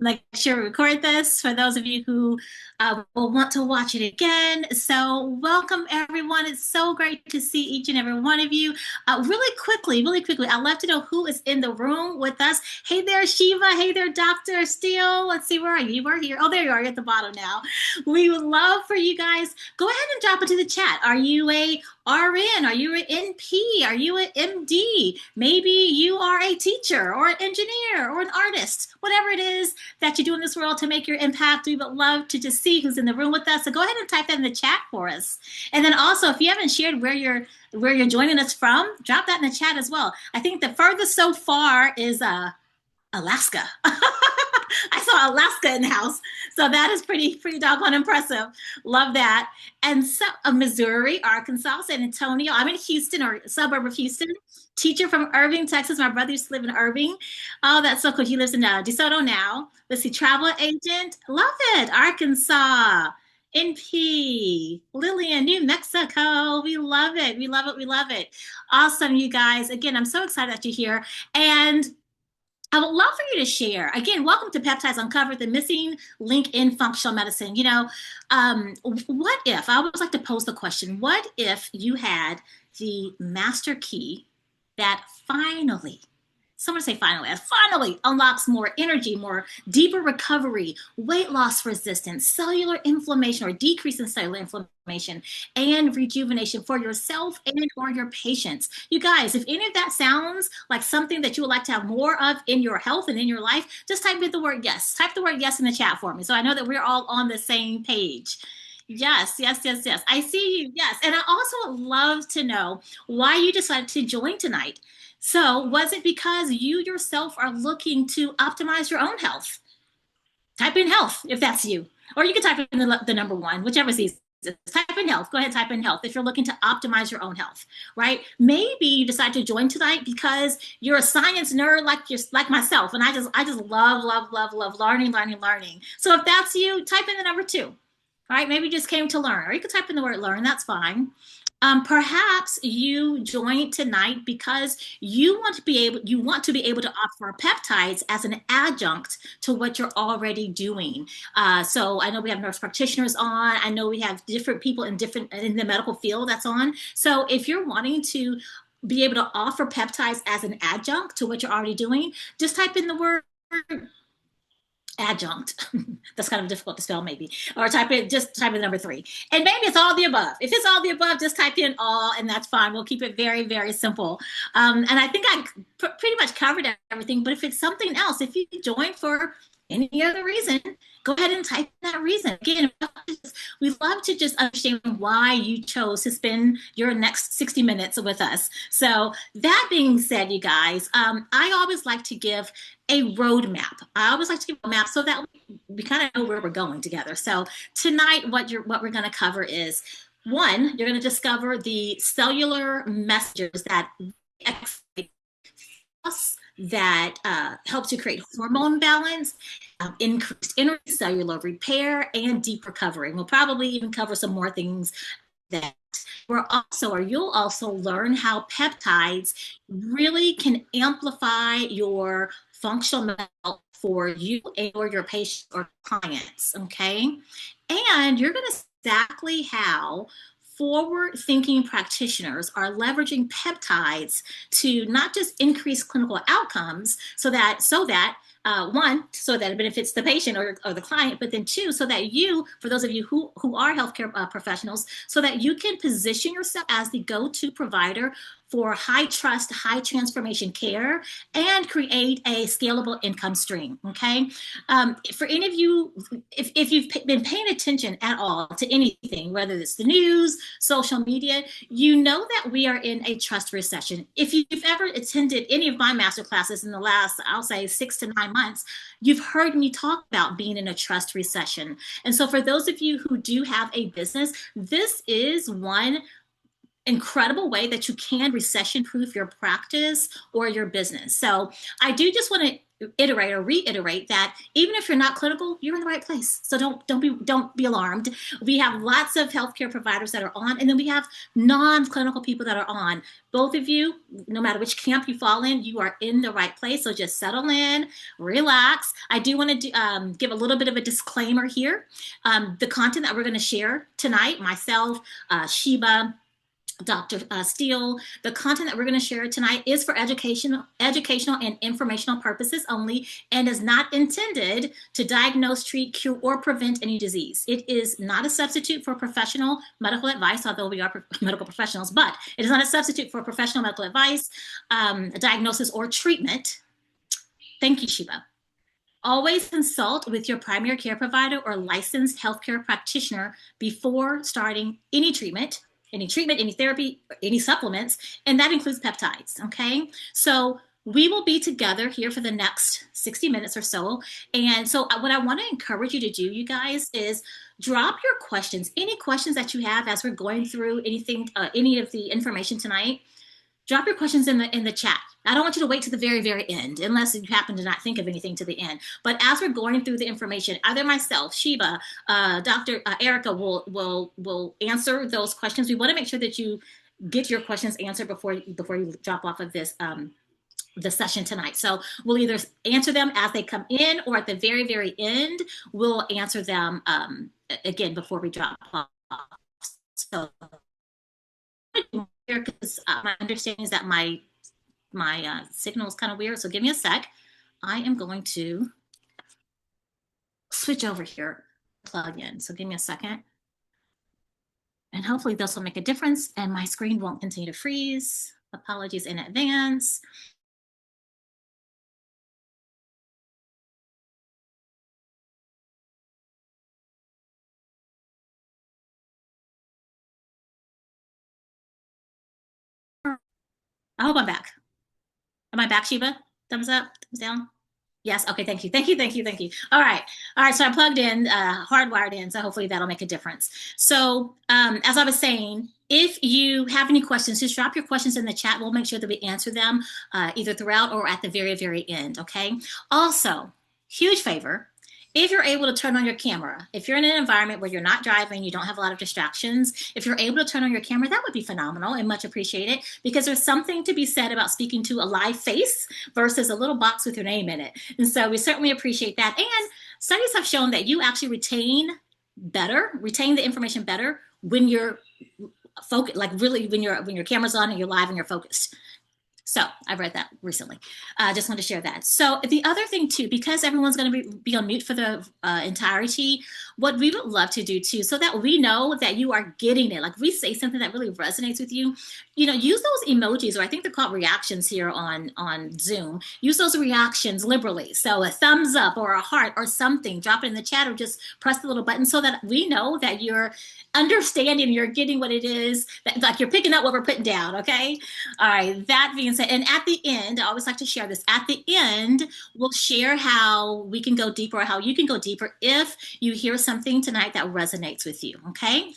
Make sure to record this for those of you who will want to watch it again. So, welcome everyone. It's so great to see each and every one of you. Really quickly, I'd love to know who is in the room with us. Hey there, Shiva. Hey there, Dr. Steele. Let's see, where are you? You are here. Oh, there you are. You're at the bottom now. We would love for you guys. Go ahead and drop into the chat. Are you a RN? Are you an NP? Are you an MD? Maybe you are a teacher or an engineer or an artist, whatever it is that you do in this world to make your impact. We would love to just see who's in the room with us. So go ahead and type that in the chat for us. And then also, if you haven't shared where you're joining us from, drop that in the chat as well. I think the furthest so far is Alaska. I saw Alaska in the house, so that is pretty doggone impressive. Love that. And so, Missouri, Arkansas, San Antonio. I'm in Houston, or suburb of Houston. Teacher from Irving, Texas. My brother used to live in Irving. Oh, that's so cool. He lives in DeSoto now. Let's see, travel agent. Love it. Arkansas. NP, Lillian, New Mexico. We love it. We love it. We love it. Awesome, you guys. Again, I'm so excited that you're here. And I would love for you to share. Again, welcome to Peptides Uncovered, the missing link in functional medicine. What if, I always like to pose the question, what if you had the master key that finally, someone say finally, finally unlocks more energy, more deeper recovery, weight loss resistance, cellular inflammation or decrease in cellular inflammation, and rejuvenation for yourself and or your patients. You guys, if any of that sounds like something that you would like to have more of in your health and in your life, just type in the word yes. Type the word yes in the chat for me so I know that we're all on the same page. Yes, yes, yes, yes. I see you. Yes. And I also would love to know why you decided to join tonight. So, was it because you yourself are looking to optimize your own health? Type in health if that's you. Or you can type in the number one, whichever is easiest. Type in health. Go ahead, type in health if you're looking to optimize your own health, right? Maybe you decide to join tonight because you're a science nerd like myself, and I just love learning. So if that's you, type in the number two. All right, maybe you just came to learn, or you could type in the word learn, that's fine. Perhaps you joined tonight because you want to be able to offer peptides as an adjunct to what you're already doing. So I know we have nurse practitioners on. I know we have different people in the medical field that's on. So if you're wanting to be able to offer peptides as an adjunct to what you're already doing, just type in the word adjunct. That's kind of difficult to spell, maybe. Or just type in number three. And maybe it's all the above. If it's all the above, just type in all, and that's fine. We'll keep it very, very simple. And I think I pretty much covered everything. But if it's something else, if you join for any other reason, go ahead and type in that reason. Again, we love to just understand why you chose to spend your next 60 minutes with us. So that being said, you guys, I always like to give a roadmap. I always like to give a map so that we kind of know where we're going together. So tonight, what we're going to cover is, one, you're going to discover the cellular messages that helps you create hormone balance, increased energy, cellular repair, and deep recovery. We'll probably even cover some more things that you'll also learn how peptides really can amplify your functional health for you or your patients or clients, okay? And you're going to exactly how forward-thinking practitioners are leveraging peptides to not just increase clinical outcomes one, so that it benefits the patient or the client, but then two, so that you, for those of you who are healthcare professionals, so that you can position yourself as the go-to provider for high trust, high transformation care and create a scalable income stream, okay? For any of you, if you've been paying attention at all to anything, whether it's the news, social media, you know that we are in a trust recession. If you've ever attended any of my master classes in the last, I'll say 6 to 9 months, you've heard me talk about being in a trust recession. And so for those of you who do have a business, this is one incredible way that you can recession proof your practice or your business. So I do just want to iterate or reiterate that even if you're not clinical, you're in the right place. So don't be alarmed. We have lots of healthcare providers that are on, and then we have non-clinical people that are on. Both of you, no matter which camp you fall in, you are in the right place. So just settle in, relax. I do want to give a little bit of a disclaimer here. The content that we're going to share tonight, myself, Sheba, Dr. Steele, the content that we're going to share tonight is for educational and informational purposes only, and is not intended to diagnose, treat, cure, or prevent any disease. It is not a substitute for professional medical advice, although we are medical professionals, but it is not a substitute for professional medical advice, diagnosis, or treatment. Thank you, Sheba. Always consult with your primary care provider or licensed healthcare practitioner before starting any treatment, any therapy, any supplements, and that includes peptides, okay? So we will be together here for the next 60 minutes or so. And so what I want to encourage you to do, you guys, is drop your questions, any questions that you have as we're going through anything, any of the information tonight. Drop your questions in the chat. I don't want you to wait to the very, very end, unless you happen to not think of anything to the end. But as we're going through the information, either myself, Sheba, Dr. Erica will answer those questions. We want to make sure that you get your questions answered before you drop off of this the session tonight. So we'll either answer them as they come in, or at the very, very end, we'll answer them again before we drop off. So because my understanding is that my signal is kind of weird, so give me a sec. I am going to switch over here, plug in. So give me a second, and hopefully this will make a difference and my screen won't continue to freeze. Apologies in advance. I hope I'm back. Am I back, Sheba? Thumbs up, thumbs down? Yes. Okay. Thank you. Thank you. Thank you. Thank you. All right. All right. So I'm plugged in, hardwired in. So hopefully that'll make a difference. So as I was saying, if you have any questions, just drop your questions in the chat. We'll make sure that we answer them either throughout or at the very, very end. Okay. Also, huge favor. If you're able to turn on your camera, if you're in an environment where you're not driving, you don't have a lot of distractions, if you're able to turn on your camera, that would be phenomenal and much appreciated, because there's something to be said about speaking to a live face versus a little box with your name in it. And so we certainly appreciate that. And studies have shown that you actually retain the information better when you're focused, like really when your camera's on and you're live and you're focused. So I read that recently. I just wanted to share that. So the other thing too, because everyone's going to be on mute for the entirety, what we would love to do too, so that we know that you are getting it. Like we say something that really resonates with you, use those emojis, or I think they're called reactions here on Zoom. Use those reactions liberally. So a thumbs up or a heart or something, drop it in the chat, or just press the little button so that we know that you're understanding, you're getting what it is, that, like you're picking up what we're putting down. Okay. All right. That being said, and at the end, I always like to share this. At the end, we'll share how we can go deeper, or how you can go deeper if you hear something tonight that resonates with you. Okay.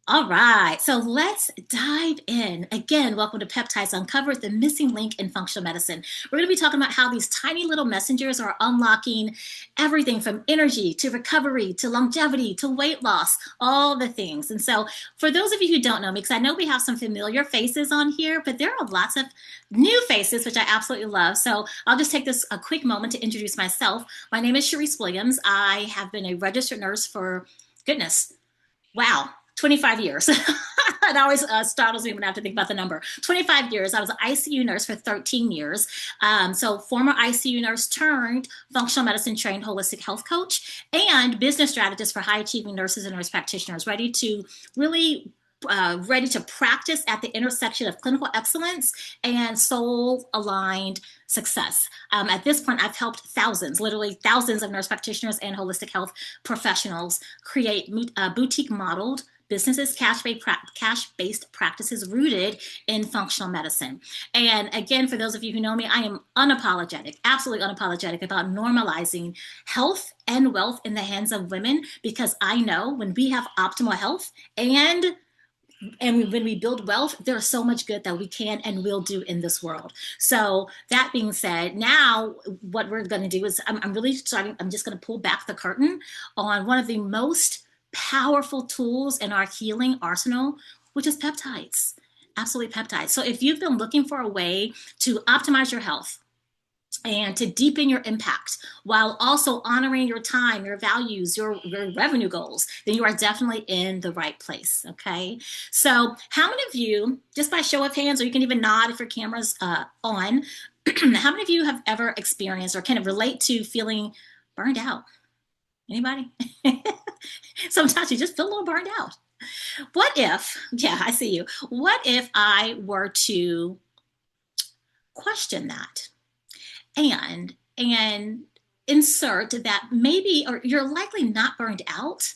All right, so let's dive in. Again, welcome to Peptides Uncovered, the missing link in functional medicine. We're going to be talking about how these tiny little messengers are unlocking everything from energy to recovery to longevity to weight loss, all the things. And so for those of you who don't know me, because I know we have some familiar faces on here, but there are lots of new faces, which I absolutely love. So I'll just take this a quick moment to introduce myself. My name is Sharice Williams. I have been a registered nurse for, goodness, wow, 25 years. It always startles me when I have to think about the number. 25 years. I was an ICU nurse for 13 years. So former ICU nurse turned functional medicine trained holistic health coach and business strategist for high achieving nurses and nurse practitioners, ready to practice at the intersection of clinical excellence and soul aligned success. At this point, I've helped literally thousands of nurse practitioners and holistic health professionals create boutique modeled businesses, cash-based practices rooted in functional medicine. And again, for those of you who know me, I am unapologetic, absolutely unapologetic about normalizing health and wealth in the hands of women, because I know when we have optimal health and And when we build wealth, there's so much good that we can and will do in this world. So that being said, now what we're going to do is I'm really starting, I'm just going to pull back the curtain on one of the most powerful tools in our healing arsenal, which is peptides. Absolutely peptides. So if you've been looking for a way to optimize your health, and to deepen your impact while also honoring your time, your values, your revenue goals, then you are definitely in the right place. Okay. So, how many of you, just by show of hands, or you can even nod if your camera's on, how many of you have ever experienced or can relate to feeling burned out? Anybody? Sometimes you just feel a little burned out. What if, yeah, I see you. What if I were to question that? And insert that maybe, or you're likely not burned out,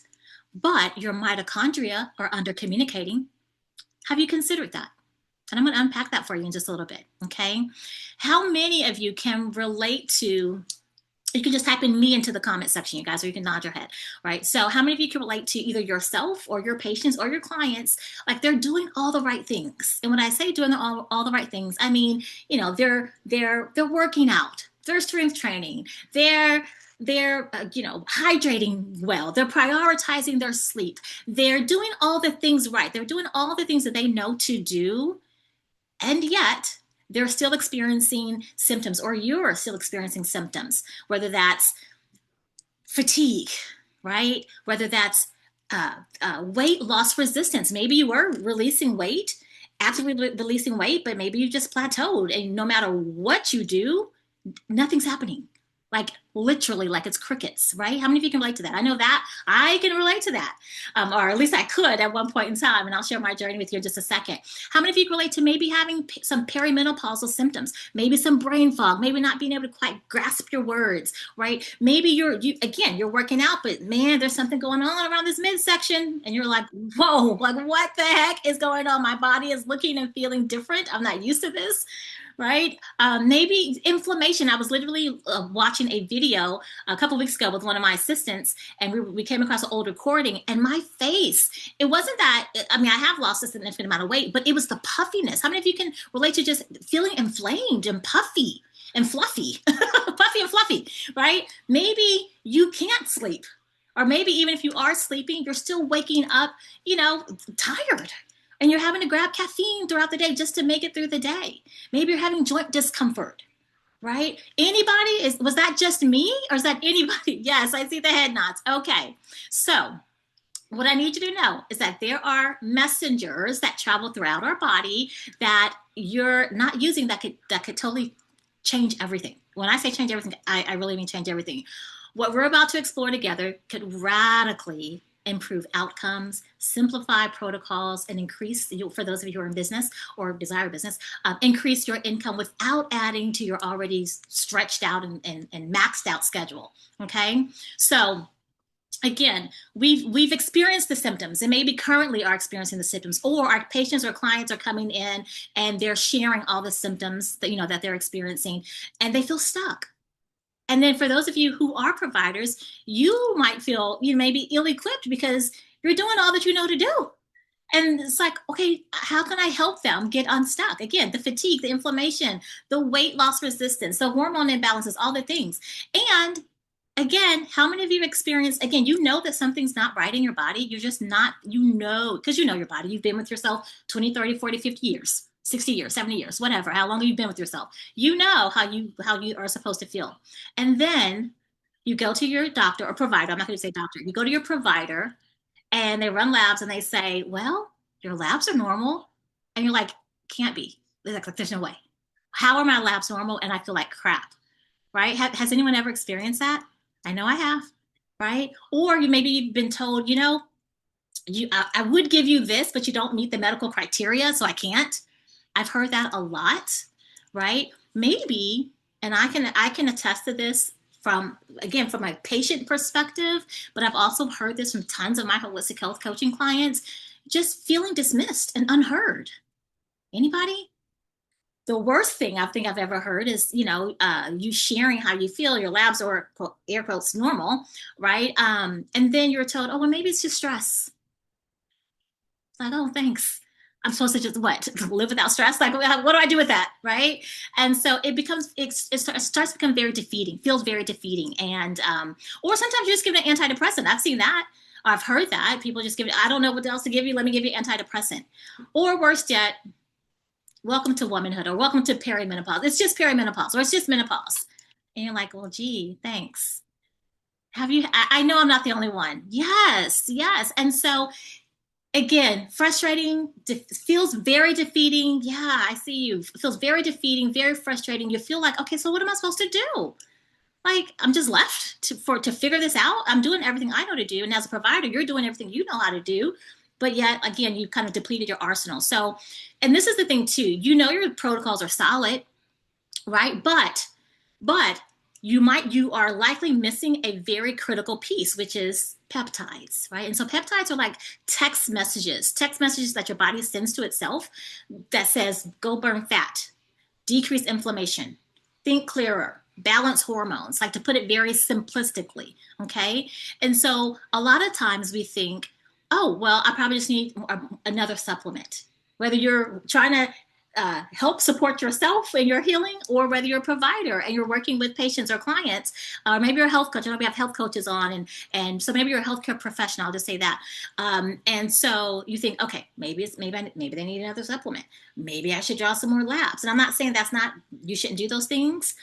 but your mitochondria are under communicating. Have you considered that? And I'm going to unpack that for you in just a little bit. Okay. How many of you can relate to, you can just type in me into the comment section, you guys, or you can nod your head, right? So how many of you can relate to either yourself or your patients or your clients, like they're doing all the right things? And when I say doing all the right things, I mean, they're working out, they're strength training, they're hydrating well, they're prioritizing their sleep, they're doing all the things right, they're doing all the things that they know to do, and yet they're still experiencing symptoms, or you're still experiencing symptoms, whether that's fatigue, right? Whether that's weight loss resistance. Maybe you were releasing weight, actively releasing weight, but maybe you just plateaued. And no matter what you do, nothing's happening. Like literally, like it's crickets, right? How many of you can relate to that? I know that I can relate to that, or at least I could at one point in time, and I'll share my journey with you in just a second. How many of you can relate to maybe having some perimenopausal symptoms, maybe some brain fog, maybe not being able to quite grasp your words, right? Maybe you're working out, but man, there's something going on around this midsection, and you're like, whoa, like what the heck is going on? My body is looking and feeling different. I'm not used to this, right? Maybe inflammation. I was literally watching a video a couple of weeks ago with one of my assistants, and we came across an old recording, and my face, it wasn't that, I mean, I have lost a significant amount of weight, but it was the puffiness. How many of you can relate to just feeling inflamed and puffy and fluffy, puffy and fluffy, right? Maybe you can't sleep. Or maybe even if you are sleeping, you're still waking up, tired, and you're having to grab caffeine throughout the day just to make it through the day. Maybe you're having joint discomfort, right? Anybody? Was that just me, or is that anybody? Yes, I see the head nods. Okay. So what I need you to know is that there are messengers that travel throughout our body that you're not using that could totally change everything. When I say change everything, I really mean change everything. What we're about to explore together could radically improve outcomes, simplify protocols, and increase, for those of you who are in business or desire business, increase your income without adding to your already stretched out and maxed out schedule. Okay. So again, we've experienced the symptoms, and maybe currently are experiencing the symptoms, or our patients or clients are coming in and they're sharing all the symptoms that they're experiencing, and they feel stuck. And then for those of you who are providers, you might feel maybe ill-equipped because you're doing all that you know to do. And it's like, okay, how can I help them get unstuck? Again, the fatigue, the inflammation, the weight loss resistance, the hormone imbalances, all the things. And again, how many of you experienced, again, that something's not right in your body. You're just not, because you know your body. You've been with yourself 20, 30, 40, 50 years. 60 years, 70 years, whatever, how long have you been with yourself? You know how you are supposed to feel. And then you go to your doctor or provider. I'm not going to say doctor. You go to your provider and they run labs and they say, well, your labs are normal. And you're like, can't be. They're like, there's no way. How are my labs normal? And I feel like crap, right? Has anyone ever experienced that? I know I have, right? Or you've been told, I would give you this, but you don't meet the medical criteria, so I can't. I've heard that a lot, right? Maybe, and I can attest to this from my patient perspective, but I've also heard this from tons of my holistic health coaching clients, just feeling dismissed and unheard. Anybody? The worst thing I think I've ever heard is, you sharing how you feel, your labs are air quotes normal, right? And then you're told, oh, well, maybe it's just stress. like, oh, thanks. I'm supposed to just what live without stress? Like, what do I do with that, right? And so it starts to become very defeating, feels very defeating, and or sometimes you just give it an antidepressant. I've seen that. I've heard that people just give it. I don't know what else to give you. Let me give you antidepressant, or worse yet, welcome to womanhood, or welcome to perimenopause. It's just perimenopause, or it's just menopause, and you're like, well, gee, thanks. Have you? I know I'm not the only one. Yes, yes, and so again, frustrating, feels very defeating. Yeah, I see you. It feels very defeating, very frustrating. You feel like, okay, so what am I supposed to do? Like, I'm just left to figure this out. I'm doing everything I know to do, and as a provider, you're doing everything you know how to do. But yet, again, you kind of depleted your arsenal. So, and this is the thing too. You know your protocols are solid, right? But you are likely missing a very critical piece, which is peptides, right? And so peptides are like text messages that your body sends to itself that says go burn fat, decrease inflammation, think clearer, balance hormones, like to put it very simplistically. Okay. And so a lot of times we think, oh, well, I probably just need another supplement. Whether you're trying to help support yourself in your healing, or whether you're a provider and you're working with patients or clients, or maybe you're a health coach. I know we have health coaches on, and so maybe you're a healthcare professional. I'll just say that. And so you think, okay, maybe they need another supplement. Maybe I should draw some more labs. And I'm not saying that's not you shouldn't do those things.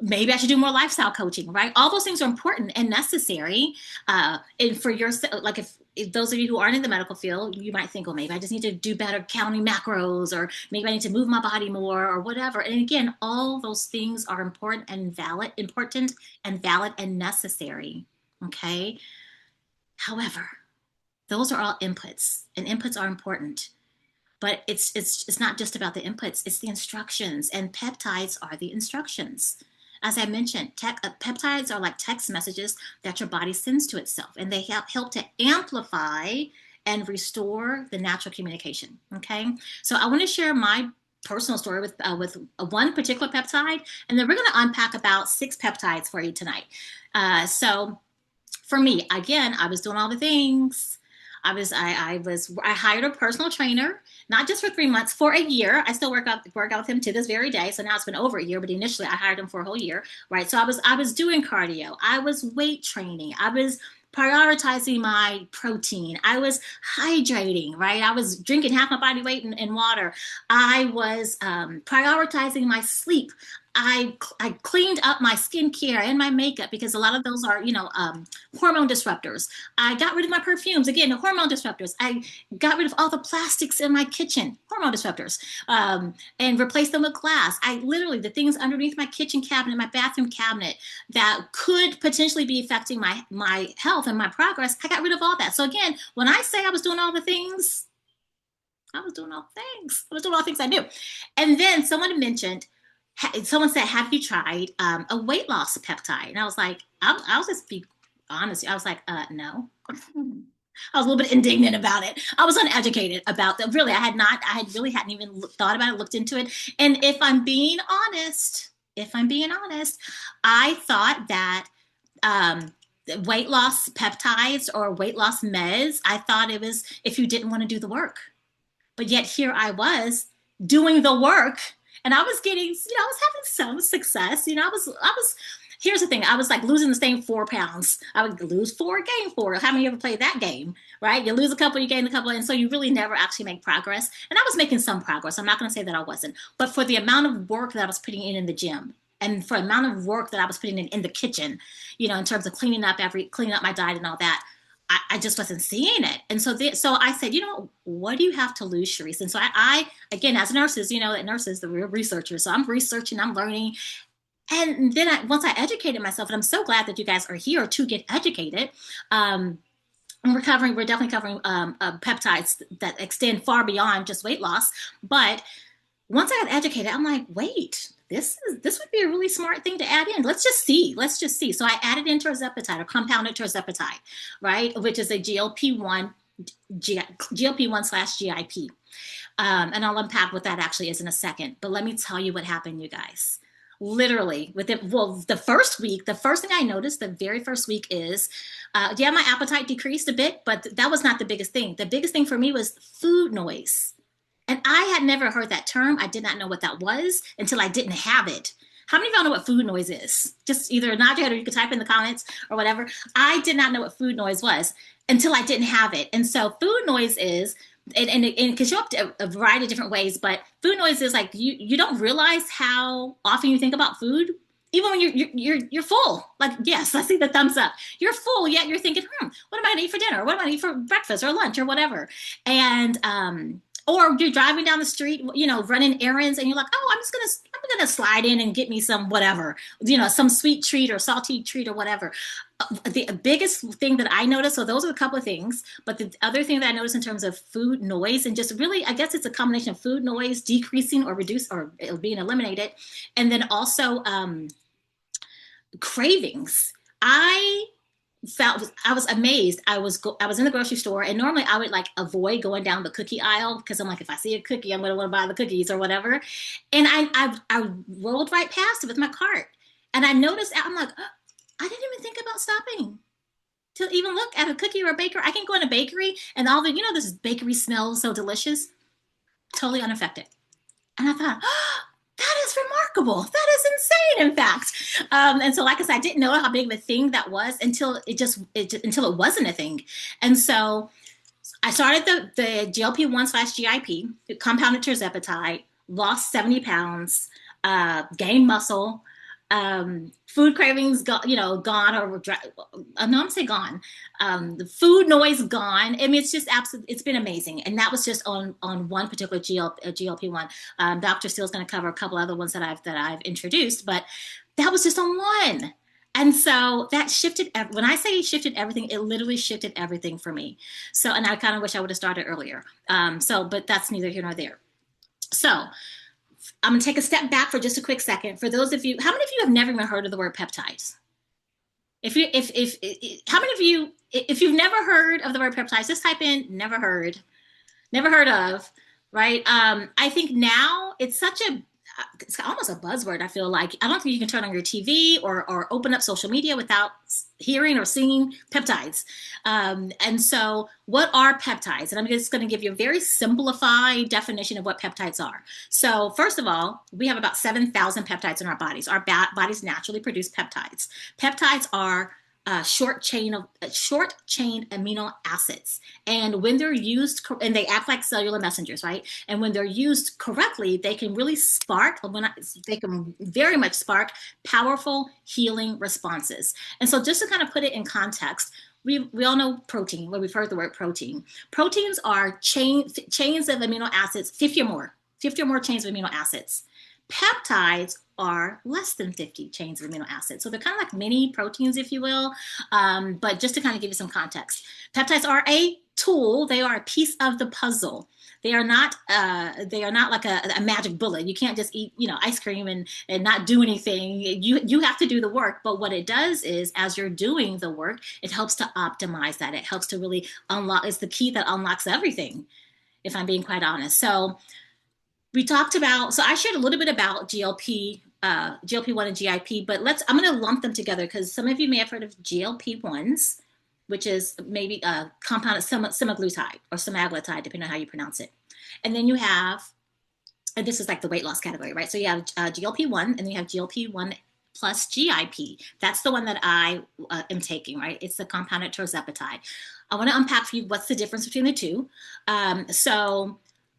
Maybe I should do more lifestyle coaching, right? All those things are important and necessary. And for your, like if those of you who aren't in the medical field, you might think, well, maybe I just need to do better counting macros, or maybe I need to move my body more, or whatever. And again, all those things are important and valid and necessary. Okay. However, those are all inputs, and inputs are important. But it's not just about the inputs, it's the instructions, and peptides are the instructions. As I mentioned, peptides are like text messages that your body sends to itself, and they help to amplify and restore the natural communication. Okay, so I want to share my personal story with one particular peptide, and then we're going to unpack about 6 peptides for you tonight. So for me, again, I was doing all the things. I hired a personal trainer, not just for 3 months, for a year. I still work out with him to this very day. So now it's been over a year, but initially I hired him for a whole year, right? So I was doing cardio, I was weight training, I was prioritizing my protein, I was hydrating, right? I was drinking half my body weight in water. I was prioritizing my sleep. I cleaned up my skincare and my makeup, because a lot of those are, hormone disruptors. I got rid of my perfumes, again, the hormone disruptors. I got rid of all the plastics in my kitchen, hormone disruptors, and replaced them with glass. I literally, the things underneath my kitchen cabinet, my bathroom cabinet that could potentially be affecting my health and my progress, I got rid of all that. So again, when I say I was doing all the things, I was doing all things. I was doing all the things I knew. And then someone said, have you tried a weight loss peptide? And I was like, I'll just be honest. I was like, no. I was a little bit indignant about it. I was uneducated about that. Really, I really hadn't even thought about it, looked into it. And if I'm being honest, I thought that weight loss peptides or weight loss meds, I thought it was if you didn't want to do the work. But yet here I was doing the work, and I was getting, I was having some success. Here's the thing. I was like losing the same 4 pounds. I would lose 4, gain 4. How many of you ever played that game, right? You lose a couple, you gain a couple. And so you really never actually make progress. And I was making some progress. I'm not going to say that I wasn't, but for the amount of work that I was putting in the gym, and for the amount of work that I was putting in the kitchen, in terms of cleaning up my diet and all that, I just wasn't seeing it. And so I said, what do you have to lose, Sharice? And so I again, as nurses, that nurses, the real researchers. So I'm researching, I'm learning. And then once I educated myself, and I'm so glad that you guys are here to get educated. And we're definitely covering peptides that extend far beyond just weight loss. But once I got educated, I'm like, wait, this would be a really smart thing to add in. Let's just see. So I added in tirzepatide, or compounded tirzepatide, right, which is a GLP-1 GLP-1/GIP. And I'll unpack what that actually is in a second. But let me tell you what happened, you guys. literally within, well, the first week, the first thing I noticed the very first week is, yeah, my appetite decreased a bit, but that was not the biggest thing. The biggest thing for me was food noise. And I had never heard that term. I did not know what that was until I didn't have it. How many of y'all know what food noise is? Just either nod your head or you can type in the comments or whatever. I did not know what food noise was until I didn't have it. And so food noise is, and it can show up a variety of different ways, but food noise is like you don't realize how often you think about food. Even when you're full, like yes, I see the thumbs up. You're full, yet you're thinking, what am I gonna eat for dinner? What am I gonna eat for breakfast or lunch or whatever? And or you're driving down the street, running errands, and you're like, oh, I'm gonna slide in and get me some whatever, some sweet treat or salty treat or whatever. The biggest thing that I noticed, so those are a couple of things, but the other thing that I noticed in terms of food noise, and just really, I guess it's a combination of food noise decreasing or reduce or being eliminated, and then also cravings. I was amazed. I was in the grocery store, and normally I would like avoid going down the cookie aisle because I'm like, if I see a cookie, I'm gonna want to buy the cookies or whatever. And I rolled right past it with my cart, and I noticed, I'm like, oh, I didn't even think about stopping to even look at a cookie or a baker. I can go in a bakery and all the, this bakery smells so delicious, totally unaffected. And I thought, oh, that is remarkable. That is insane, in fact. And so, like I said, I didn't know how big of a thing that was until until it wasn't a thing. And so I started the GLP-1/GIP, compounded tirzepatide, lost 70 pounds, gained muscle, food cravings gone, or no, I'm gonna say gone. The food noise gone. I mean, it's just absolutely, it's been amazing. And that was just on one particular GLP-1. Dr. Steele's going to cover a couple other ones that I've introduced, but that was just on one. And so that shifted. When I say shifted everything, it literally shifted everything for me. So, and I kind of wish I would have started earlier. But that's neither here nor there. So I'm going to take a step back for just a quick second. For those of you, how many of you have never even heard of the word peptides? How many of you, if you've never heard of the word peptides, just type in never heard of, right? I think now it's it's almost a buzzword. I feel like I don't think you can turn on your TV or open up social media without hearing or seeing peptides. And so what are peptides? And I'm just going to give you a very simplified definition of what peptides are. So first of all, we have about 7,000 peptides in our bodies. Our bodies naturally produce peptides. Peptides are short chain amino acids, and when they're used, and they act like cellular messengers, right? And when they're used correctly, they can really they can very much spark powerful healing responses. And so, just to kind of put it in context, we all know protein. Well, we've heard the word protein. Proteins are chains of amino acids, 50 or more chains of amino acids. Peptides are less than 50 chains of amino acids. So they're kind of like mini proteins, if you will. But just to kind of give you some context, peptides are a tool. They are a piece of the puzzle. They are not like a magic bullet. You can't just eat, ice cream and not do anything. You have to do the work. But what it does is, as you're doing the work, it helps to optimize that. It helps to really unlock. It's the key that unlocks everything, if I'm being quite honest. So we talked about, so I shared a little bit about GLP-1 and GIP, but I'm going to lump them together because some of you may have heard of GLP-1s, which is maybe compounded semaglutide or semaglutide, depending on how you pronounce it. And then you have, and this is like the weight loss category, right? So you have GLP-1, and then you have GLP-1 plus GIP. That's the one that I am taking, right? It's the compounded tirzepatide. I want to unpack for you what's the difference between the two.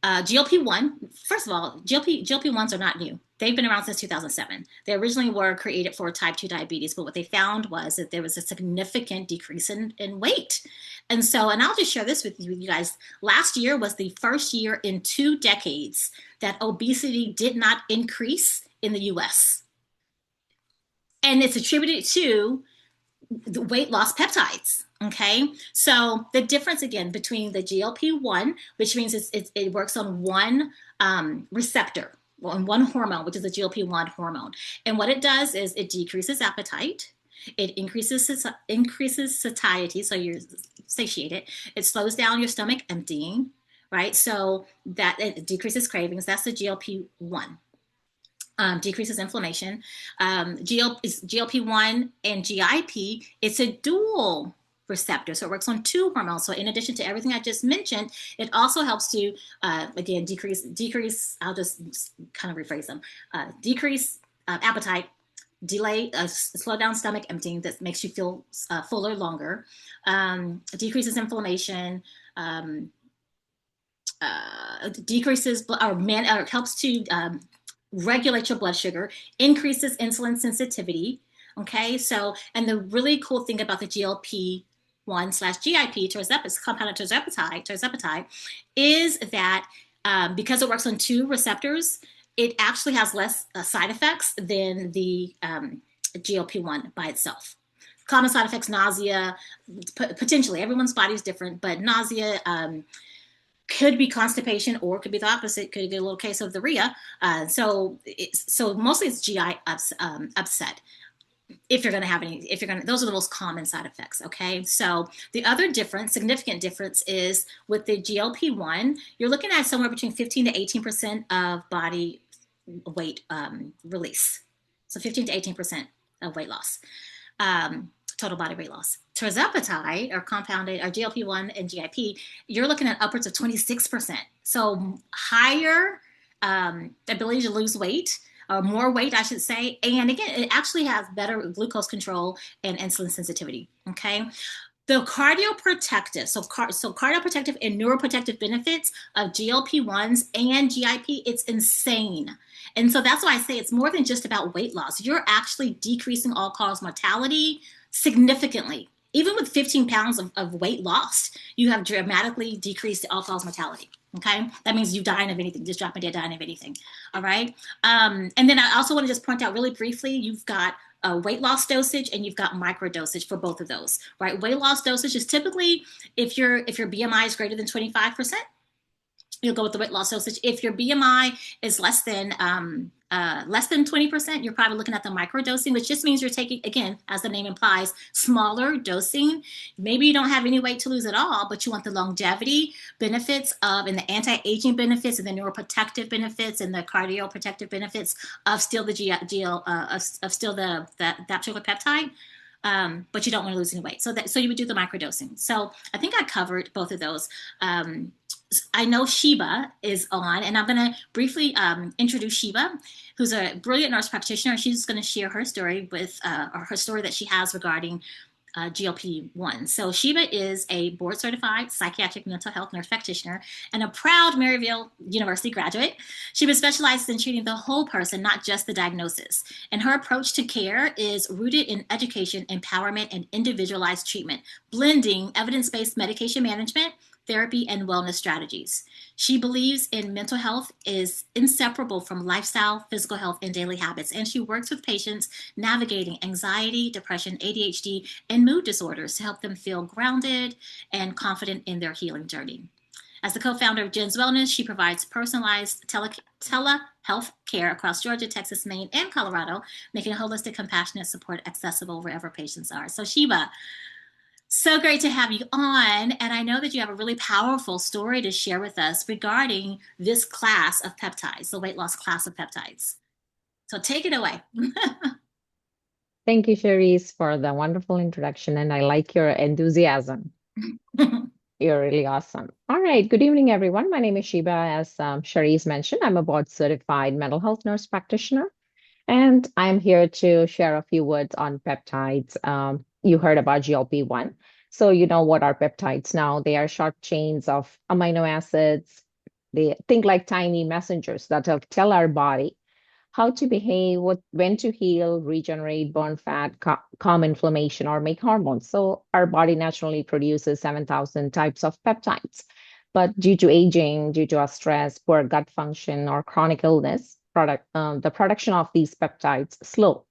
GLP-1, first of all, GLP-1s are not new. They've been around since 2007. They originally were created for type 2 diabetes, but what they found was that there was a significant decrease in weight. And I'll just share this with you guys. Last year was the first year in 2 decades that obesity did not increase in the US. And it's attributed to the weight loss peptides. Okay, so the difference again between the GLP-1, which means it works on one receptor, on one hormone, which is the GLP-1 hormone. And what it does is it decreases appetite, it increases satiety, so you're satiated. It slows down your stomach emptying, right? So that it decreases cravings. That's the GLP-1. decreases inflammation. GLP-1 and GIP, it's a dual receptor. So it works on two hormones. So in addition to everything I just mentioned, it also helps to, again, decrease, I'll just kind of rephrase them, decrease appetite, delay, slow down stomach emptying that makes you feel fuller longer, decreases inflammation, decreases or helps to regulate your blood sugar, increases insulin sensitivity. Okay, so, and the really cool thing about the GLP-1 slash GIP, compounded terzepatide, is that because it works on two receptors, it actually has less side effects than the GLP-1 by itself. Common side effects: nausea, potentially. Everyone's body is different, but nausea, could be constipation, or could be the opposite. Could get a little case of the RIA. So mostly it's GI upset. If you're going to have any, those are the most common side effects. Okay. So the other significant difference is with the GLP-1, you're looking at somewhere between 15 to 18% of body weight release. So 15 to 18% of weight loss. Total body weight loss. Tirzepatide, or compounded, or GLP-1 and GIP, you're looking at upwards of 26%. So higher ability to lose weight, or more weight, I should say. And again, it actually has better glucose control and insulin sensitivity. Okay. The cardioprotective, so cardioprotective and neuroprotective benefits of GLP-1s and GIP, it's insane. And so that's why I say it's more than just about weight loss. You're actually decreasing all-cause mortality significantly. Even with 15 pounds of weight lost, you have dramatically decreased all-cause mortality. Okay, that means you dying of anything, just dropping dead, dying of anything. All right. And then I also want to just point out really briefly, you've got a weight loss dosage and you've got micro dosage for both of those. Right. Weight loss dosage is typically if your BMI is greater than 25%, you'll go with the weight loss dosage. If your BMI is less than 20%, you're probably looking at the micro dosing, which just means you're taking, again, as the name implies, smaller dosing. Maybe you don't have any weight to lose at all, but you want the longevity benefits of, and the anti-aging benefits, and the neuroprotective benefits, and the cardioprotective benefits of still the that particular peptide. But you don't want to lose any weight. So you would do the microdosing. So I think I covered both of those. I know Sheba is on, and I'm going to briefly introduce Sheba, who's a brilliant nurse practitioner. She's going to share her story or her story that she has regarding GLP-1. So Sheba is a board-certified psychiatric mental health nurse practitioner and a proud Maryville University graduate. Sheba specializes in treating the whole person, not just the diagnosis. And her approach to care is rooted in education, empowerment, and individualized treatment, blending evidence-based medication management, therapy, and wellness strategies. She believes in mental health is inseparable from lifestyle, physical health, and daily habits, and she works with patients navigating anxiety, depression, ADHD, and mood disorders to help them feel grounded and confident in their healing journey. As the co-founder of Jen's Wellness, she provides personalized telehealth care across Georgia, Texas, Maine, and Colorado, making holistic, compassionate support accessible wherever patients are. So Sheba, so great to have you on. And I know that you have a really powerful story to share with us regarding this class of peptides, the weight loss class of peptides. So take it away. Thank you, Cherise, for the wonderful introduction. And I like your enthusiasm. You're really awesome. All right. Good evening, everyone. My name is Sheba. As Cherise mentioned, I'm a board-certified mental health nurse practitioner. And I'm here to share a few words on peptides. You heard about GLP-1. So you know what are peptides now. They are short chains of amino acids. They think like tiny messengers that tell our body how to behave, when to heal, regenerate, burn fat, calm inflammation, or make hormones. So our body naturally produces 7,000 types of peptides. But due to aging, due to our stress, poor gut function, or chronic illness, the production of these peptides slow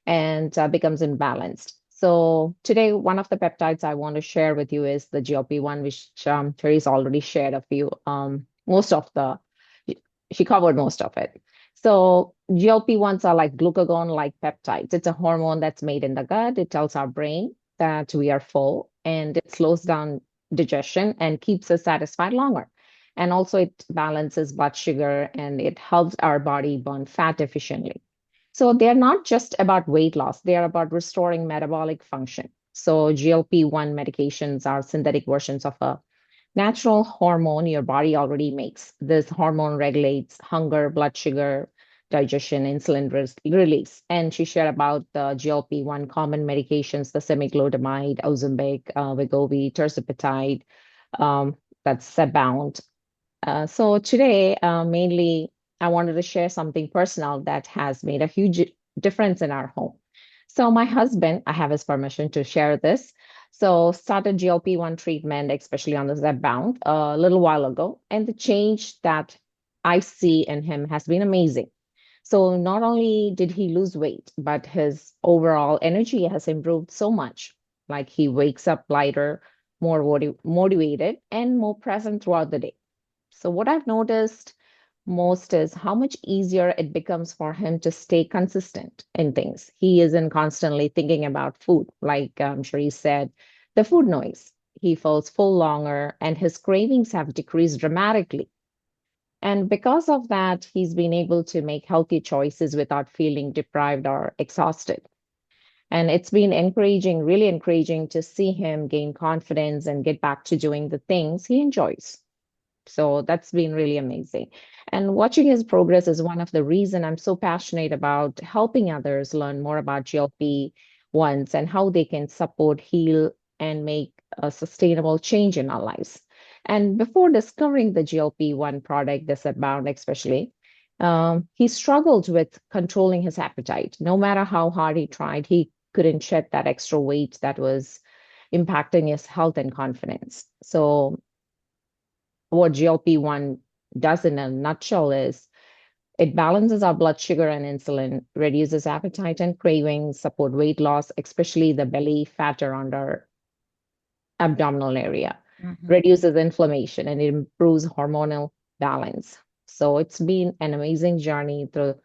and becomes imbalanced. So today, one of the peptides I want to share with you is the GLP-1, which Terry's already shared a few, she covered most of it. So GLP-1s are like glucagon-like peptides. It's a hormone that's made in the gut. It tells our brain that we are full, and it slows down digestion and keeps us satisfied longer. And also, it balances blood sugar and it helps our body burn fat efficiently. So, they're not just about weight loss, they are about restoring metabolic function. So, GLP-1 medications are synthetic versions of a natural hormone your body already makes. This hormone regulates hunger, blood sugar, digestion, insulin release. And she shared about the GLP-1 common medications, the semaglutide, Ozempic, Wegovy, tirzepatide, um, that's Zepbound. So today, mainly, I wanted to share something personal that has made a huge difference in our home. So my husband, I have his permission to share this. So started GLP-1 treatment, especially on the Zepbound, a little while ago, and the change that I see in him has been amazing. So not only did he lose weight, but his overall energy has improved so much. Like he wakes up lighter, more motivated, and more present throughout the day. So, what I've noticed most is how much easier it becomes for him to stay consistent in things. He isn't constantly thinking about food, like I'm sure he said, the food noise. He feels full longer and his cravings have decreased dramatically. And because of that, he's been able to make healthy choices without feeling deprived or exhausted. And it's been encouraging, really encouraging to see him gain confidence and get back to doing the things he enjoys. So that's been really amazing. And watching his progress is one of the reason I'm so passionate about helping others learn more about GLP-1s and how they can support, heal, and make a sustainable change in our lives. And before discovering the GLP-1 product, this Zepbound especially, he struggled with controlling his appetite. No matter how hard he tried, he couldn't shed that extra weight that was impacting his health and confidence. So what GLP-1 does in a nutshell is it balances our blood sugar and insulin, reduces appetite and cravings, support weight loss, especially the belly fat around our abdominal area, Mhm. reduces inflammation, and it improves hormonal balance. So it's been an amazing journey through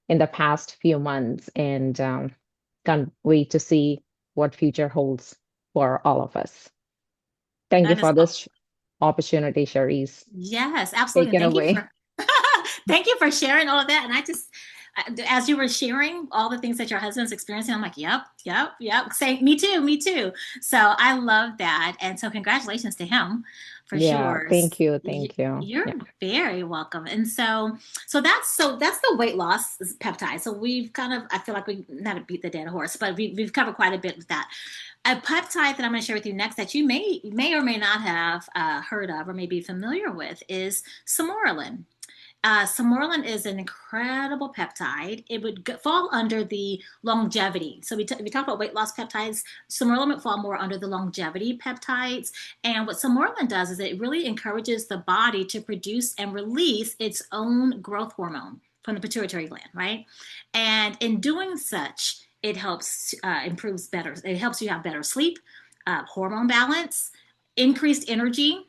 in the past few months, and can't wait to see what future holds for all of us. Thank you That is for this opportunity, Charisse. Yes, absolutely. Take And it thank you away. for thank you for sharing all of that. And I just as you were sharing all the things that your husband's experiencing, I'm like, yep, yep, yep. Say me too, me too. So I love that. And so congratulations to him for Yeah, sure. thank you. Thank you. You're Yeah. very welcome. And so that's the weight loss peptide. So we've kind of I feel like we not beat the dead horse, but we've covered quite a bit with that. A peptide that I'm going to share with you next that you may or may not have heard of or may be familiar with is Samoralin. Samoralin is an incredible peptide. It would fall under the longevity. So we talk about weight loss peptides. Samoralin would fall more under the longevity peptides. And what Samoralin does is it really encourages the body to produce and release its own growth hormone from the pituitary gland, right? And in doing such, it helps improves better. It helps you have better sleep, hormone balance, increased energy,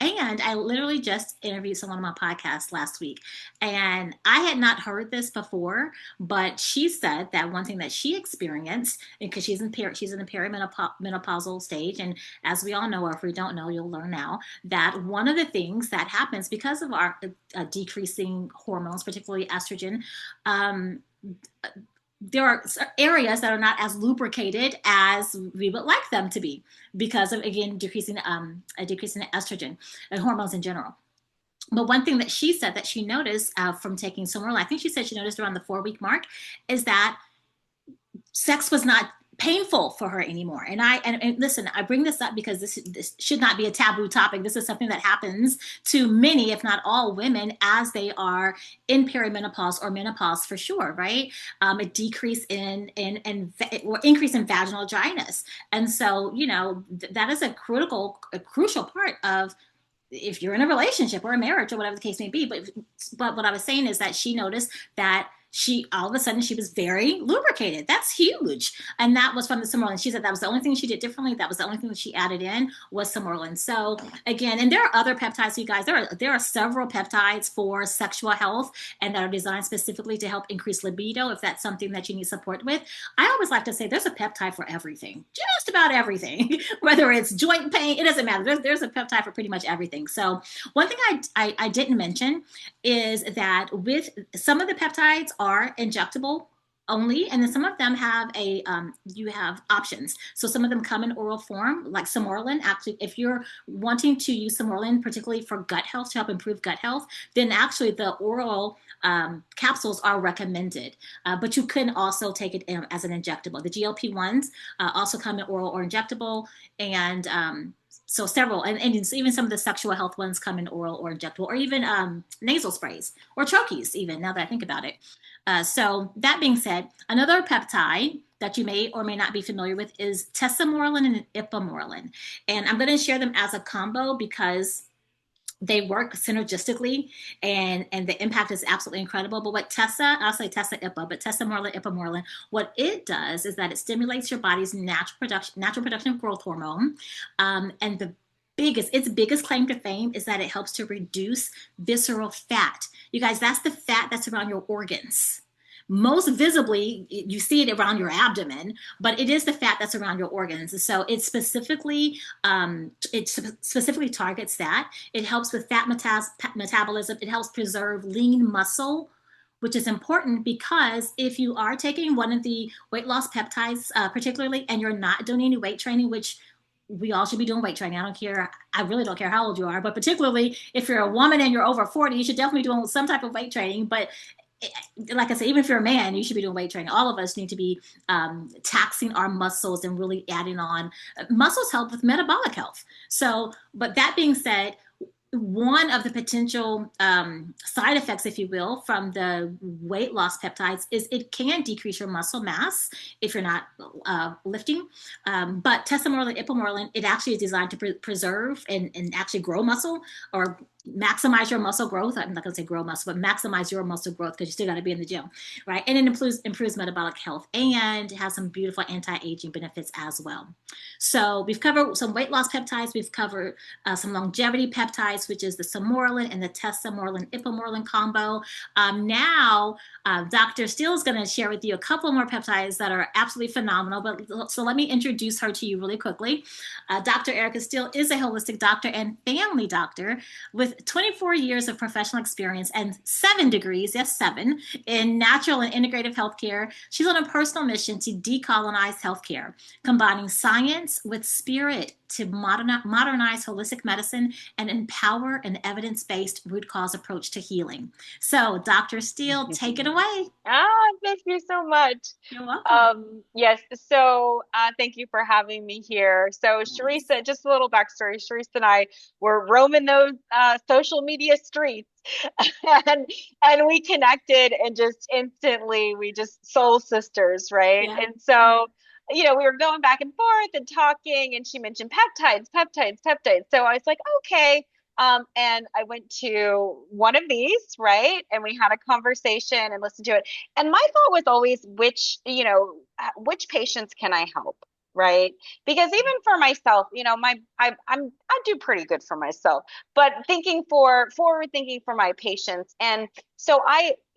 and I literally just interviewed someone on my podcast last week, and I had not heard this before, but she said that one thing that she experienced, because she's in the perimenopausal stage, and as we all know, or if we don't know, you'll learn now that one of the things that happens because of our decreasing hormones, particularly estrogen, um, there are areas that are not as lubricated as we would like them to be because of again decreasing a decrease in estrogen and hormones in general. But one thing that she said that she noticed from taking Somorla, I think she said she noticed around the 4 week mark, is that sex was not painful for her anymore. And listen, I bring this up because this should not be a taboo topic. This is something that happens to many, if not all, women as they are in perimenopause or menopause for sure, right? A decrease in or increase in vaginal dryness, and so that is a crucial part of if you're in a relationship or a marriage or whatever the case may be. But what I was saying is that she noticed that she all of a sudden she was very lubricated. That's huge. And that was from the Simorlin. She said that was the only thing she did differently. That was the only thing that she added in was Simorlin. So again, and there are other peptides, you guys. There are several peptides for sexual health and that are designed specifically to help increase libido if that's something that you need support with. I always like to say there's a peptide for everything, just about everything, whether it's joint pain, it doesn't matter. There's a peptide for pretty much everything. So one thing I didn't mention is that with some of the peptides are injectable only, and then some of them have you have options. So some of them come in oral form, like Simorlin. Actually, if you're wanting to use Simorlin, particularly for gut health to help improve gut health, then actually the oral capsules are recommended. But you can also take it as an injectable. The GLP-1s also come in oral or injectable, and so several, and even some of the sexual health ones come in oral or injectable, or even nasal sprays or troches, even now that I think about it. So that being said, another peptide that you may or may not be familiar with is tesamorelin and ipamorelin. And I'm going to share them as a combo because they work synergistically and the impact is absolutely incredible. But what I'll say Tessa Ipa, but Tesamorelin, Ipamorelin, what it does is that it stimulates your body's natural production of growth hormone. And its biggest claim to fame is that it helps to reduce visceral fat. You guys, that's the fat that's around your organs. Most visibly, you see it around your abdomen, but it is the fat that's around your organs. So it specifically targets that. It helps with fat metabolism. It helps preserve lean muscle, which is important because if you are taking one of the weight loss peptides, particularly, and you're not doing any weight training, which we all should be doing weight training. I don't care. I really don't care how old you are, but particularly if you're a woman and you're over 40, you should definitely be doing some type of weight training. But like I said, even if you're a man, you should be doing weight training. All of us need to be taxing our muscles and really adding on. Muscles help with metabolic health. So, but that being said, one of the potential side effects, if you will, from the weight loss peptides is it can decrease your muscle mass if you're not lifting. But tesamorelin, ipamorelin, it actually is designed to preserve and actually grow muscle or maximize your muscle growth. I'm not going to say grow muscle, but maximize your muscle growth because you still got to be in the gym, right? And it improves metabolic health and has some beautiful anti-aging benefits as well. So we've covered some weight loss peptides. We've covered some longevity peptides, which is the Simorelin and the tesamorelin ipamorelin combo. Now, Dr. Steele is going to share with you a couple more peptides that are absolutely phenomenal. But so let me introduce her to you really quickly. Dr. Erica Steele is a holistic doctor and family doctor with 24 years of professional experience and 7 degrees, yes, 7, in natural and integrative healthcare. She's on a personal mission to decolonize healthcare, combining science with spirit to modernize holistic medicine and empower an evidence-based root cause approach to healing. So, Dr. Steele, take it away. Thank you so much. You're welcome. Yes, so thank you for having me here. So, Sharissa, just a little backstory. Sharissa and I were roaming those social media streets and we connected and just instantly we just soul sisters, right? Yeah. And so we were going back and forth and talking, and she mentioned peptides, peptides, peptides. So I was like, okay. And I went to one of these, right? And we had a conversation and listened to it. And my thought was always, which patients can I help? Right. Because even for myself, I do pretty good for myself, but forward thinking for my patients. And so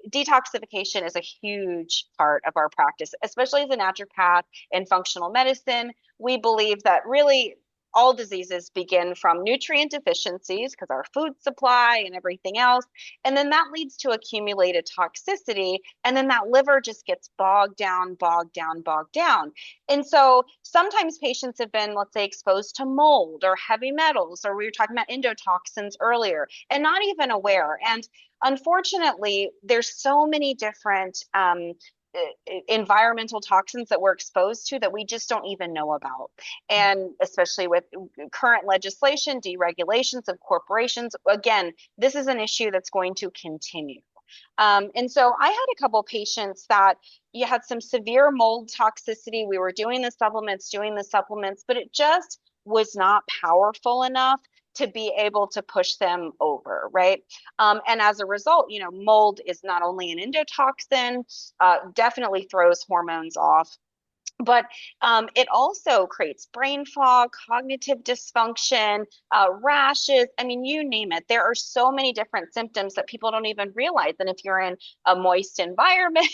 detoxification is a huge part of our practice, especially as a naturopath in functional medicine. We believe that really all diseases begin from nutrient deficiencies because our food supply and everything else. And then that leads to accumulated toxicity. And then that liver just gets bogged down, bogged down, bogged down. And so sometimes patients have been, let's say, exposed to mold or heavy metals, or we were talking about endotoxins earlier, and not even aware. And unfortunately, there's so many different environmental toxins that we're exposed to that we just don't even know about. And especially with current legislation, deregulations of corporations, again, this is an issue that's going to continue. And so I had a couple of patients that you had some severe mold toxicity. We were doing the supplements, but it just was not powerful enough to be able to push them over, right? And as a result, mold is not only an endotoxin, definitely throws hormones off, but it also creates brain fog, cognitive dysfunction, rashes. I mean, you name it. There are so many different symptoms that people don't even realize. And if you're in a moist environment,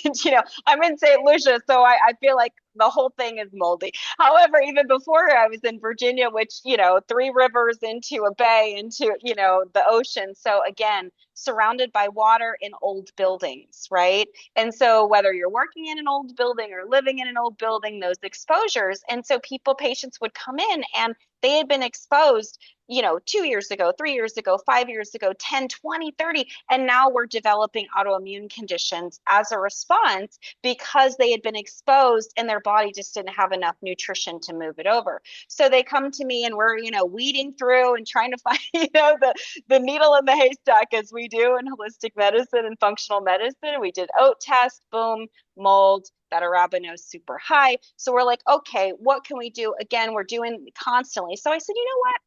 I'm in St. Lucia, so I feel like the whole thing is moldy. However, even before I was in Virginia, which, 3 rivers into a bay, into, the ocean. So again, surrounded by water in old buildings, right? And so whether you're working in an old building or living in an old building, those exposures. And so patients would come in and they had been exposed, 2 years ago, 3 years ago, 5 years ago, 10, 20, 30. And now we're developing autoimmune conditions as a response because they had been exposed and their body just didn't have enough nutrition to move it over. So they come to me and we're, weeding through and trying to find, the needle in the haystack, as we do in holistic medicine and functional medicine. We did oat test, boom, mold, that arabinose super high. So we're like, okay, what can we do? Again, we're doing constantly. So I said, you know what?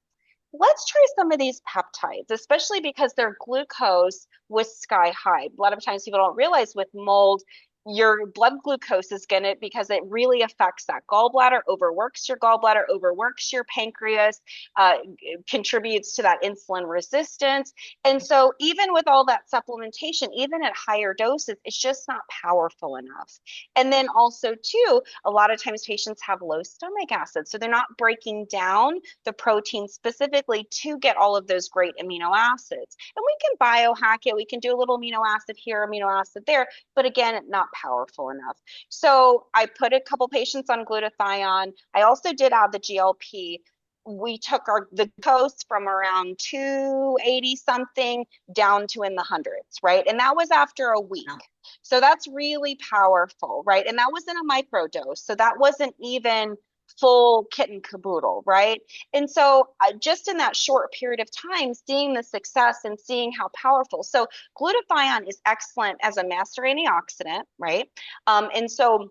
Let's try some of these peptides, especially because their glucose was sky high. A lot of times people don't realize with mold, your blood glucose is going to, because it really affects that gallbladder, overworks your gallbladder, overworks your pancreas, contributes to that insulin resistance. And so even with all that supplementation, even at higher doses, it's just not powerful enough. And then also too, a lot of times patients have low stomach acid. So they're not breaking down the protein specifically to get all of those great amino acids. And we can biohack it. We can do a little amino acid here, amino acid there, but again, not powerful enough. So I put a couple patients on glutathione. I also did add the GLP. We took the dose from around 280 something down to in the hundreds, right? And that was after a week. So that's really powerful, right? And that was in a micro dose. So that wasn't even full kit and caboodle, right? And so just in that short period of time, seeing the success and seeing how powerful. So glutathione is excellent as a master antioxidant, right? And so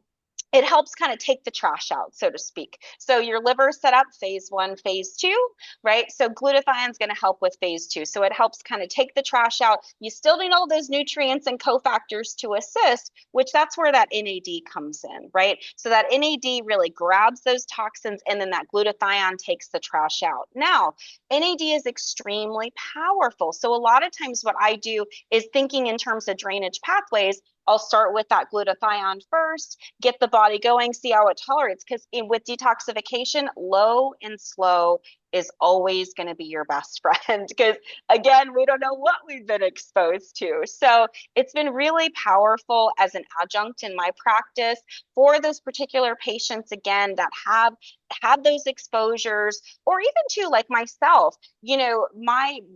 it helps kind of take the trash out, so to speak. So your liver is set up phase 1, phase 2, right? So glutathione is going to help with phase 2. So it helps kind of take the trash out. You still need all those nutrients and cofactors to assist, which that's where that NAD comes in, right? So that NAD really grabs those toxins and then that glutathione takes the trash out. Now, NAD is extremely powerful. So a lot of times what I do is thinking in terms of drainage pathways. I'll start with that glutathione first, get the body going, see how it tolerates. Because with detoxification, low and slow is always going to be your best friend. Because again, we don't know what we've been exposed to. So it's been really powerful as an adjunct in my practice for those particular patients, again, that have had those exposures, or even too, like myself,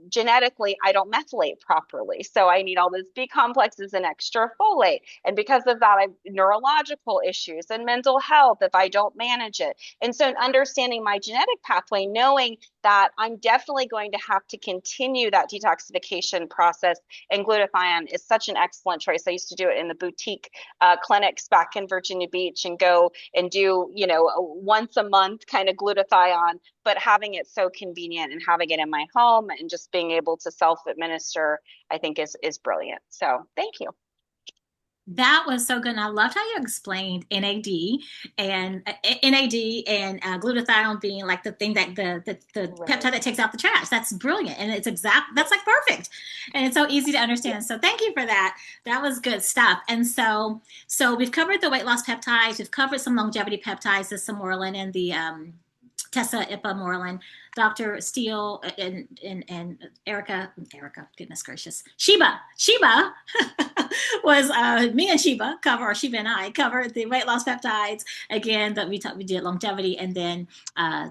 genetically, I don't methylate properly. So I need all those B complexes and extra folate. And because of that, I have neurological issues and mental health if I don't manage it. And so understanding my genetic pathway, knowing that I'm definitely going to have to continue that detoxification process, and glutathione is such an excellent choice. I used to do it in the boutique clinics back in Virginia Beach and go and do, once a month kind of glutathione, but having it so convenient and having it in my home and just being able to self-administer, I think is brilliant. So thank you. That was so good. And I loved how you explained and glutathione being like the thing that the Right. peptide that takes out the trash. That's brilliant. And that's like perfect. And it's so easy to understand. So thank you for that. That was good stuff. And so we've covered the weight loss peptides. We've covered some longevity peptides, the Samorelin and the Tessa Ipamorelin, Dr. Steele and Erica, goodness gracious, Sheba was me and Sheba and I covered the weight loss peptides again that we did longevity, and then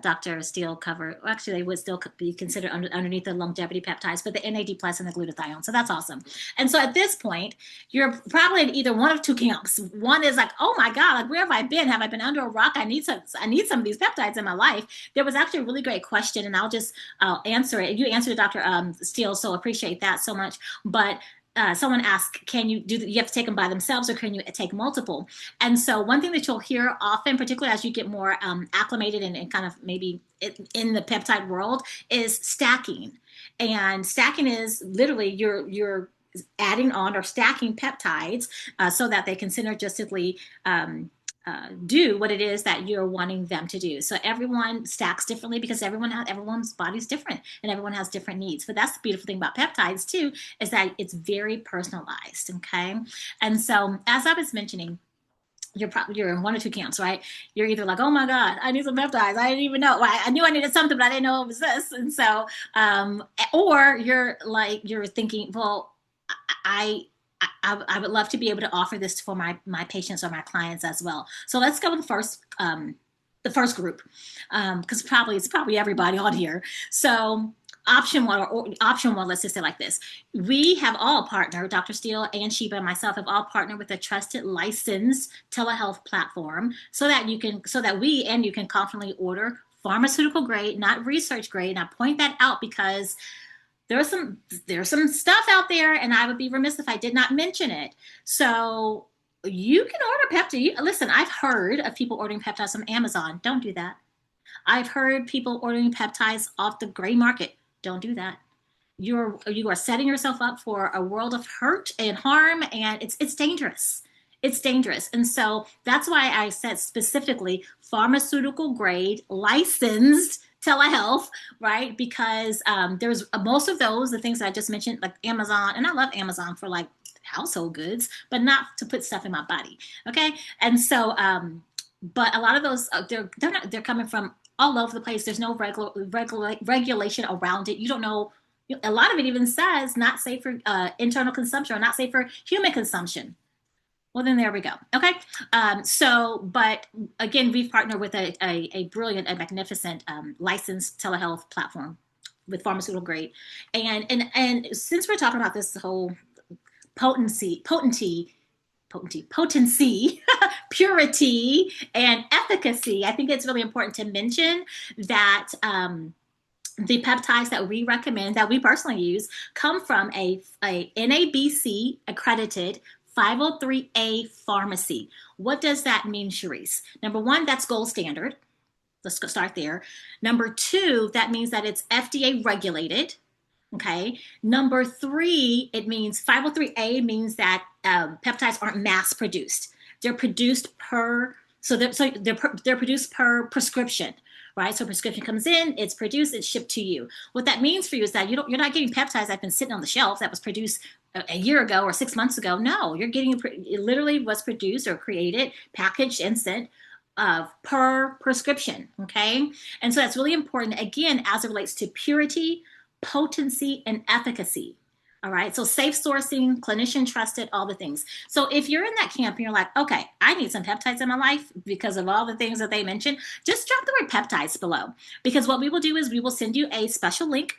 Dr. Steele covered. Actually, they would still be considered underneath the longevity peptides, but the NAD plus and the glutathione. So that's awesome. And so at this point, you're probably in either one of two camps. One is like, oh my God, like where have I been? Have I been under a rock? I need some of these peptides in my life. There was actually a really great question, and I'll just answer it. You answered it, Dr. Steele, so appreciate that so much. But someone asked, can you do, you have to take them by themselves or can you take multiple? And so one thing that you'll hear often, particularly as you get more acclimated and kind of maybe in the peptide world, is stacking. And stacking is literally you're adding on or stacking peptides so that they can synergistically do what it is that you're wanting them to do. So everyone stacks differently because everyone's body's different and everyone has different needs. But that's the beautiful thing about peptides too, is that it's very personalized. Okay. And so as I was mentioning, you're in one or two camps, right? You're either like, oh my God, I need some peptides. I didn't even know. Well, I knew I needed something, but I didn't know it was this. And so, or you're thinking, well, I, I would love to be able to offer this for my patients or my clients as well. So let's go with the first group, because it's probably everybody on here. So option one, let's just say like this. We have all partnered, Dr. Steele and Sheba and myself have all partnered with a trusted licensed telehealth platform so that we and you can confidently order pharmaceutical grade, not research grade. And I point that out because there's some stuff out there, and I would be remiss if I did not mention it. So you can order peptides. Listen, I've heard of people ordering peptides from Amazon. Don't do that. I've heard people ordering peptides off the gray market. Don't do that. You are setting yourself up for a world of hurt and harm, and it's dangerous. It's dangerous. And so that's why I said specifically pharmaceutical grade licensed telehealth, right? Because there's most of those, the things that I just mentioned, like Amazon, and I love Amazon for like household goods, but not to put stuff in my body. Okay. And so, but a lot of those, they're coming from all over the place. There's no regulation around it. You don't know. A lot of it even says not safe for internal consumption or not safe for human consumption. Well, then there we go. Okay. But again, we've partnered with a brilliant, a magnificent licensed telehealth platform with pharmaceutical grade. And since we're talking about this whole potency, purity, and efficacy, I think it's really important to mention that the peptides that we recommend, that we personally use, come from a NABC accredited 503A pharmacy. What does that mean, Charisse? Number one, that's gold standard. Let's go start there. Number two, that means that it's FDA regulated. Okay. Number three, it means 503A means that peptides aren't mass produced. They're produced they're produced per prescription, right? So prescription comes in, it's produced, it's shipped to you. What that means for you is that you're not getting peptides that's been sitting on the shelf that was produced a year ago or 6 months ago. No, you're getting it literally was produced or created, packaged, and sent per prescription. Okay. And so that's really important, again, as it relates to purity, potency, and efficacy. All right. So safe sourcing, clinician trusted, all the things. So if you're in that camp and you're like, okay, I need some peptides in my life because of all the things that they mentioned, just drop the word peptides below, because what we will do is we will send you a special link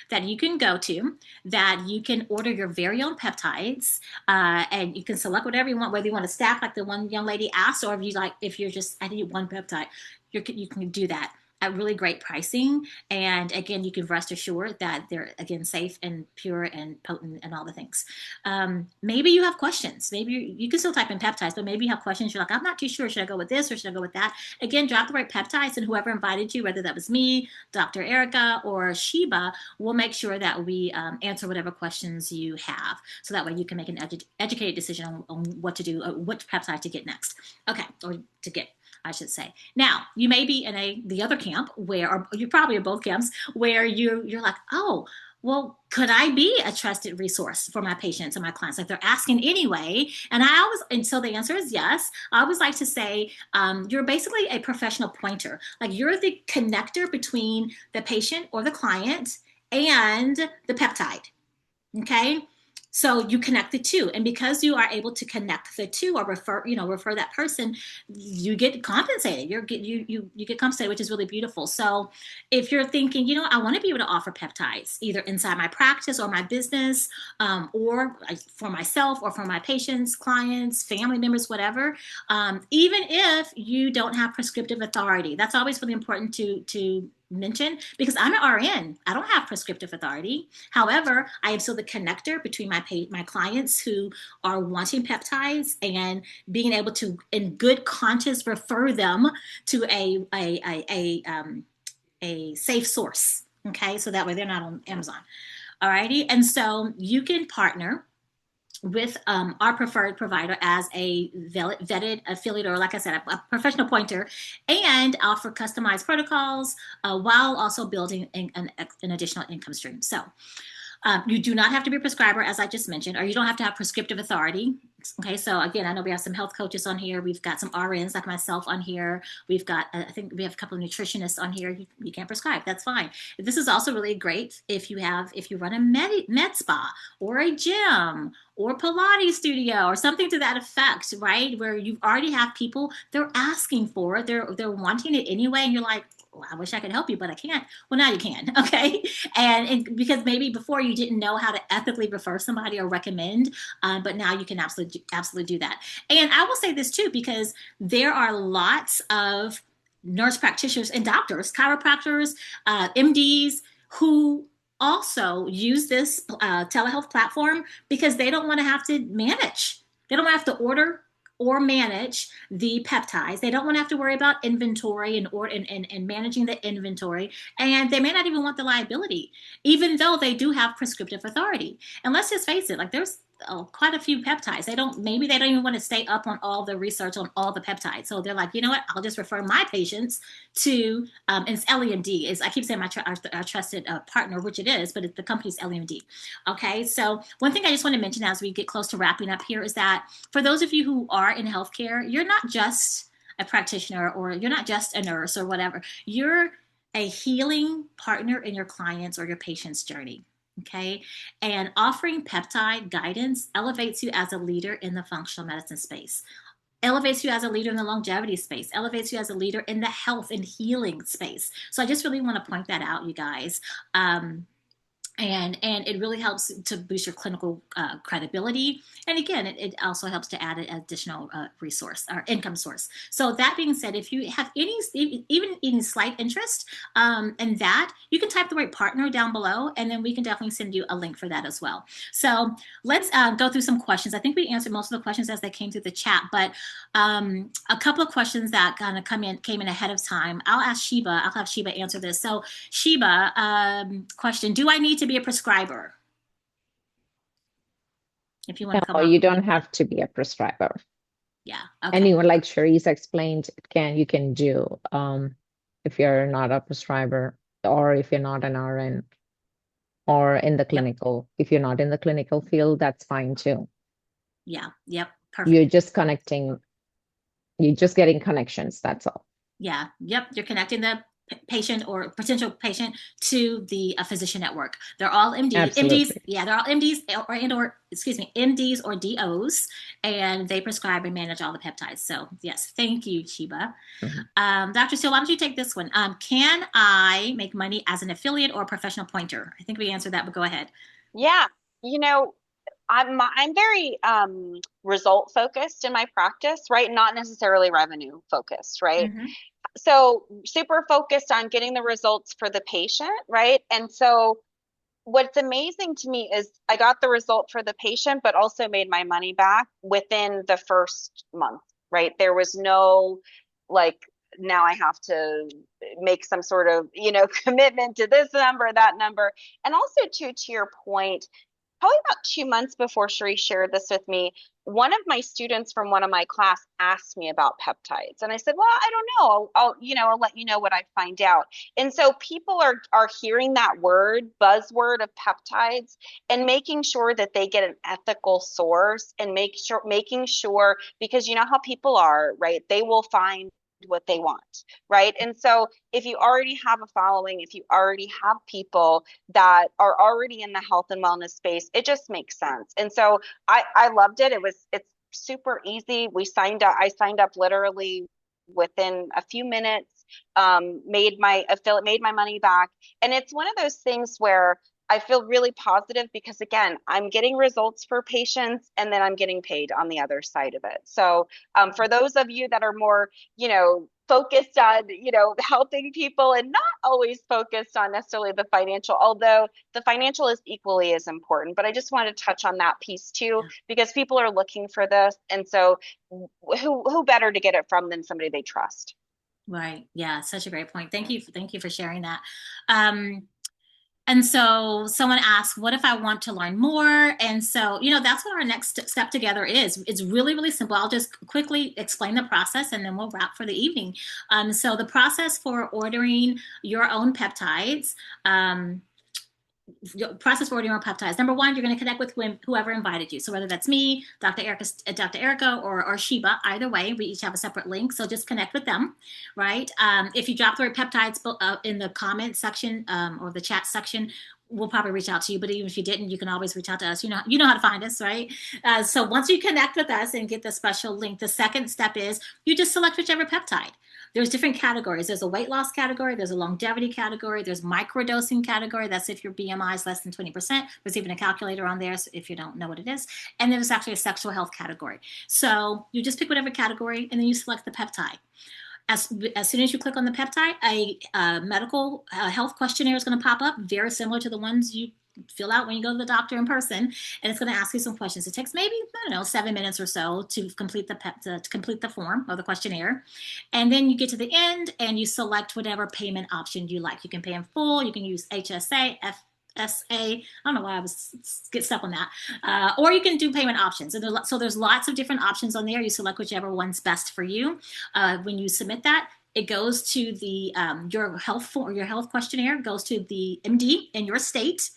that you can go to, that you can order your very own peptides, and you can select whatever you want, whether you want to stack like the one young lady asked, or if you're just, I need one peptide, you can do that at really great pricing. And again, you can rest assured that they're, again, safe and pure and potent and all the things. Maybe you have questions. Maybe you can still type in peptides, but maybe you have questions. You're like, I'm not too sure. Should I go with this or should I go with that? Again, drop the right peptides, and whoever invited you, whether that was me, Dr. Erica, or Sheba, we'll make sure that we answer whatever questions you have. So that way you can make an educated decision on what to do, which peptide to get next. Okay, or to get, I should say. Now, you may be in the other camp where, or you're probably in both camps, where you're like, oh, well, could I be a trusted resource for my patients and my clients? Like, they're asking anyway. And so the answer is yes. I always like to say, you're basically a professional pointer. Like, you're the connector between the patient or the client and the peptide. Okay. So you connect the two, and because you are able to connect the two or refer that person, you get compensated. You get compensated, which is really beautiful. So if you're thinking, I want to be able to offer peptides either inside my practice or my business, or for myself or for my patients, clients, family members, whatever, even if you don't have prescriptive authority, that's always really important to mention, because I'm an RN. I don't have prescriptive authority. However, I am still the connector between my clients who are wanting peptides and being able to, in good conscience, refer them to a safe source. Okay, so that way they're not on Amazon. Alrighty, and so you can partner with our preferred provider as a vetted affiliate, or like I said, a professional pointer, and offer customized protocols while also building an additional income stream. So you do not have to be a prescriber, as I just mentioned, or you don't have to have prescriptive authority. Okay, so again, I know we have some health coaches on here. We've got some RNs like myself on here. We've got, I think we have a couple of nutritionists on here. You can't prescribe, that's fine. This is also really great if you run a med spa or a gym or Pilates studio or something to that effect, right? Where you already have people, they're asking for it, they're wanting it anyway, and you're like, I wish I could help you, but I can't. Well, now you can, okay? And because maybe before you didn't know how to ethically refer somebody or recommend, but now you can absolutely do that. And I will say this too, because there are lots of nurse practitioners and doctors, chiropractors, MDs, who also use this telehealth platform because they don't want to have to manage. They don't have to order or manage the peptides. They don't want to have to worry about inventory and managing the inventory. And they may not even want the liability, even though they do have prescriptive authority. And let's just face it, like there's quite a few peptides. Maybe they don't even want to stay up on all the research on all the peptides. So they're like, you know what, I'll just refer my patients to, and it's LEMD. I keep saying our trusted partner, which it is, but the company's LEMD. Okay, so one thing I just want to mention as we get close to wrapping up here is that for those of you who are in healthcare, you're not just a practitioner or you're not just a nurse or whatever. You're a healing partner in your clients' or your patient's journey. Okay. And offering peptide guidance elevates you as a leader in the functional medicine space, elevates you as a leader in the longevity space, elevates you as a leader in the health and healing space. So I just really want to point that out, you guys. And it really helps to boost your clinical credibility. And again, it also helps to add an additional resource or income source. So that being said, if you have even any slight interest in that, you can type the word partner down below, and then we can definitely send you a link for that as well. So let's go through some questions. I think we answered most of the questions as they came through the chat, but a couple of questions that kind of came in ahead of time. I'll have Sheba answer this. So Sheba, question, do I need to be a prescriber? If you want to come No, off. you don't have to be a prescriber. Yeah. Okay. Anyone, like Cherise explained, you can do if you're not a prescriber or if you're not an RN or in the clinical. If you're not in the clinical field, that's fine too. Yeah. Yep. Perfect. You're just getting connections. That's all. Yeah. Yep. You're connecting the patient or potential patient to the physician network. They're all MDs. Absolutely. MDs, yeah, they're all MDs MDs or DOs, and they prescribe and manage all the peptides. So yes, thank you, Sheba. Dr. Steele, why don't you take this one? Can I make money as an affiliate or a professional pointer? I think we answered that, but go ahead. Yeah, I'm very result focused in my practice, right? Not necessarily revenue focused, right? Mm-hmm. So super focused on getting the results for the patient, right? And so what's amazing to me is I got the result for the patient, but also made my money back within the first month, right? There was no like, now I have to make some sort of, commitment to this number, that number. And also to your point, probably about 2 months before Cherie shared this with me, one of my students from one of my class asked me about peptides. And I said, well, I don't know. I'll let you know what I find out. And so people are hearing that buzzword of peptides, and making sure that they get an ethical source, and making sure, because you know how people are, right? They will find what they want, right? And so if you already have a following, if you already have people that are already in the health and wellness space, it just makes sense. And so I loved it. It's super easy. I signed up literally within a few minutes, made my money back. And it's one of those things where I feel really positive because, again, I'm getting results for patients, and then I'm getting paid on the other side of it. So for those of you that are more, focused on, helping people and not always focused on necessarily the financial, although the financial is equally as important. But I just wanted to touch on that piece too, because people are looking for this. And so who better to get it from than somebody they trust? Right. Yeah, such a great point. Thank you. Thank you for sharing that. And so someone asked, what if I want to learn more? And so, that's what our next step together is. It's really, really simple. I'll just quickly explain the process and then we'll wrap for the evening. So the process for ordering your own peptides, process for ordering your peptides. Number one, you're going to connect with whoever invited you. So whether that's me, Dr. Erica, or Sheba, either way, we each have a separate link. So just connect with them, right? If you drop the word peptides in the comment section or the chat section, we'll probably reach out to you. But even if you didn't, you can always reach out to us. You know how to find us, right? So once you connect with us and get the special link, the second step is you just select whichever peptide. There's different categories. There's a weight loss category. There's a longevity category. There's microdosing category. That's if your BMI is less than 20%. There's even a calculator on there so if you don't know what it is. And then there's actually a sexual health category. So you just pick whatever category and then you select the peptide. As soon as you click on the peptide, a medical health questionnaire is going to pop up, very similar to the ones you fill out when you go to the doctor in person, and it's going to ask you some questions. It takes maybe 7 minutes or so to complete the form or the questionnaire, and then you get to the end and you select whatever payment option you like. You can pay in full. You can use HSA, SA. I don't know why I was get stuck on that. Or you can do payment options. So there's lots of different options on there. You select whichever one's best for you. When you submit that, it goes to the your health questionnaire goes to the MD in your state.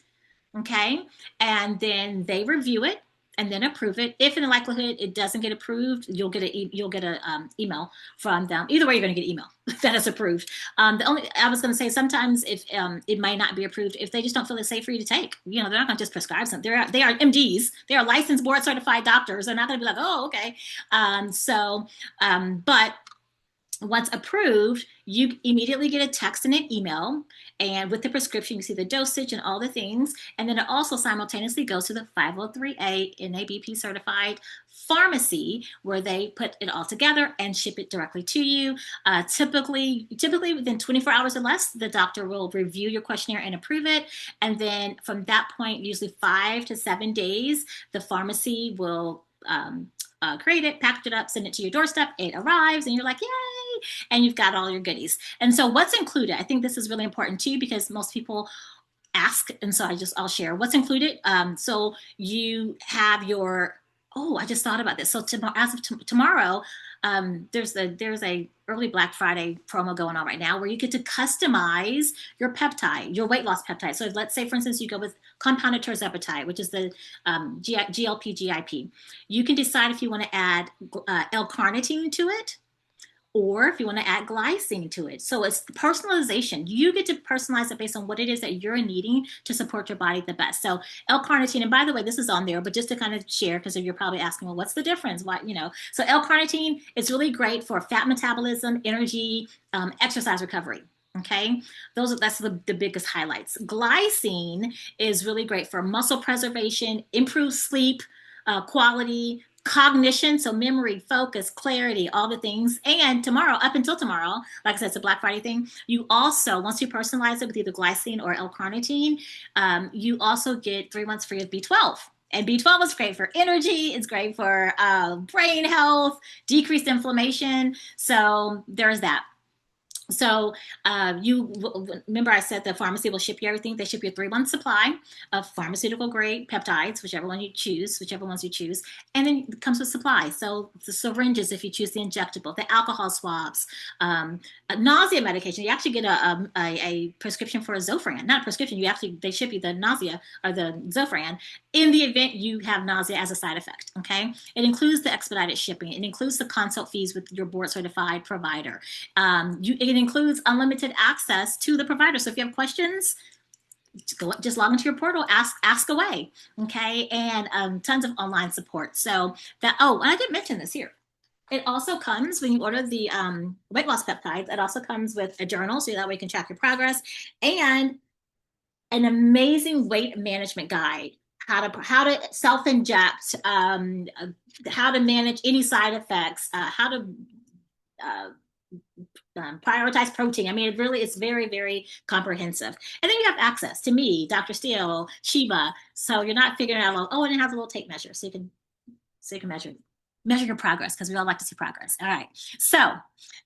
Okay, and then they review it and then approve it. If in the likelihood it doesn't get approved, you'll get a email from them. Either way, you're going to get email that is approved. I was going to say sometimes if it might not be approved if they just don't feel it's safe for you to take. They're not going to just prescribe something. They are MDs. They are licensed board certified doctors. They're not going to be like, oh, okay. But once approved, you immediately get a text and an email. And with the prescription, you see the dosage and all the things. And then it also simultaneously goes to the 503A NABP certified pharmacy where they put it all together and ship it directly to you. Typically within 24 hours or less, the doctor will review your questionnaire and approve it. And then from that point, usually 5 to 7 days, the pharmacy will create it, package it up, send it to your doorstep. It arrives and you're like, yay, and you've got all your goodies. And so what's included? I think this is really important too, because most people ask. And so I'll share what's included. So you have I just thought about this. So as of tomorrow, there's a early Black Friday promo going on right now where you get to customize your peptide, your weight loss peptide. So let's say, for instance, you go with compounded tirzepatide, which is the GLP-GIP. You can decide if you want to add L-carnitine to it, or if you want to add glycine to it. So it's personalization. You get to personalize it based on what it is that you're needing to support your body the best. So L-carnitine, and by the way, this is on there, but just to kind of share, because you're probably asking, well, what's the difference? Why, so L-carnitine is really great for fat metabolism, energy, exercise recovery. Okay, that's the biggest highlights. Glycine is really great for muscle preservation, improved sleep quality, cognition, so memory, focus, clarity, all the things. And up until tomorrow, like I said, it's a Black Friday thing. You also, once you personalize it with either glycine or L-carnitine, you also get 3 months free of B12. And B12 is great for energy. It's great for brain health, decreased inflammation. So there's that. So you remember I said the pharmacy will ship you everything. They ship you a 3-month supply of pharmaceutical grade peptides, whichever ones you choose. And then it comes with supplies. So the syringes, if you choose the injectable, the alcohol swabs, nausea medication. You actually get a prescription for a Zofran, not a prescription. They ship you the nausea or the Zofran in the event you have nausea as a side effect. Okay. It includes the expedited shipping. It includes the consult fees with your board certified provider. It includes unlimited access to the provider. So if you have questions, just log into your portal, ask away. Okay. And tons of online support. So and I didn't mention this here. It also comes when you order the weight loss peptides. It also comes with a journal, so that way you can track your progress, and an amazing weight management guide. How to self-inject, how to manage any side effects, how to prioritize protein. I mean, it really is very, very comprehensive. And then you have access to me, Dr. Steele, Sheba. So you're not figuring out, oh, and it has a little tape measure. So you can measure your progress, because we all like to see progress. All right. So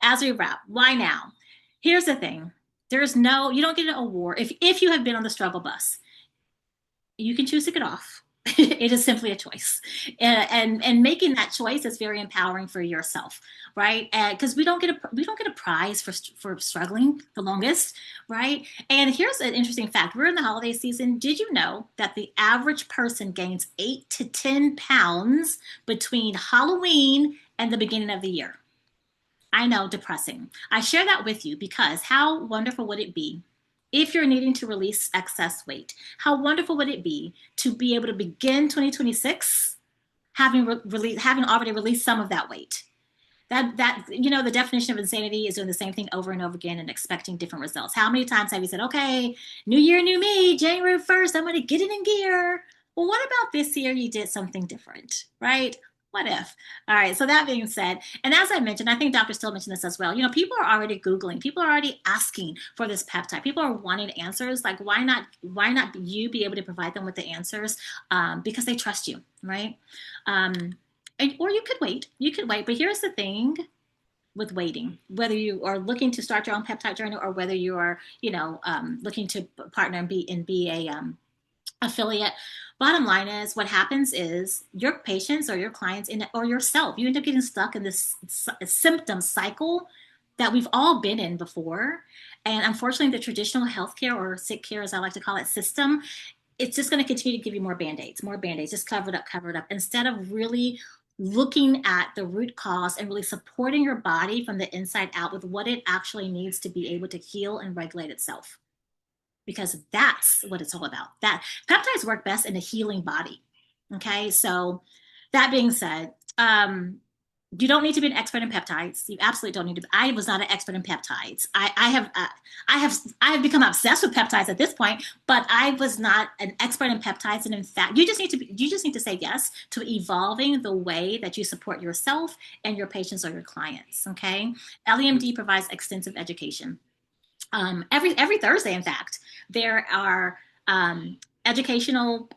as we wrap, why now? Here's the thing. You don't get an award. If you have been on the struggle bus, you can choose to get off. It is simply a choice, and making that choice is very empowering for yourself, right? Because we don't get a prize for struggling the longest, right? And here's an interesting fact: we're in the holiday season. Did you know that the average person gains 8 to 10 pounds between Halloween and the beginning of the year? I know, depressing. I share that with you because how wonderful would it be if you're needing to release excess weight? How wonderful would it be to be able to begin 2026 having already released some of that weight? The definition of insanity is doing the same thing over and over again and expecting different results. How many times have you said, okay, new year, new me, January 1st, I'm going to get it in gear? Well, what about this year you did something different, right? What if? All right. So that being said, and as I mentioned, I think Dr. Still mentioned this as well. People are already Googling. People are already asking for this peptide. People are wanting answers. Like, why not? Why not you be able to provide them with the answers? Because they trust you, right? Or you could wait. You could wait. But here's the thing with waiting: whether you are looking to start your own peptide journey, or whether you are, looking to partner and be a affiliate. Bottom line is, what happens is your patients or your clients or yourself, you end up getting stuck in this symptom cycle that we've all been in before. And unfortunately, the traditional healthcare, or sick care, as I like to call it, system, it's just going to continue to give you more band-aids, just cover it up, instead of really looking at the root cause and really supporting your body from the inside out with what it actually needs to be able to heal and regulate itself, because that's what it's all about. That peptides work best in a healing body. Okay, so that being said, you don't need to be an expert in peptides. You absolutely don't need to. I was not an expert in peptides. I have become obsessed with peptides at this point, but I was not an expert in peptides. And in fact, you just need to say yes to evolving the way that you support yourself and your patients or your clients. Okay, LEMD provides extensive education. Every Thursday, in fact, there are educational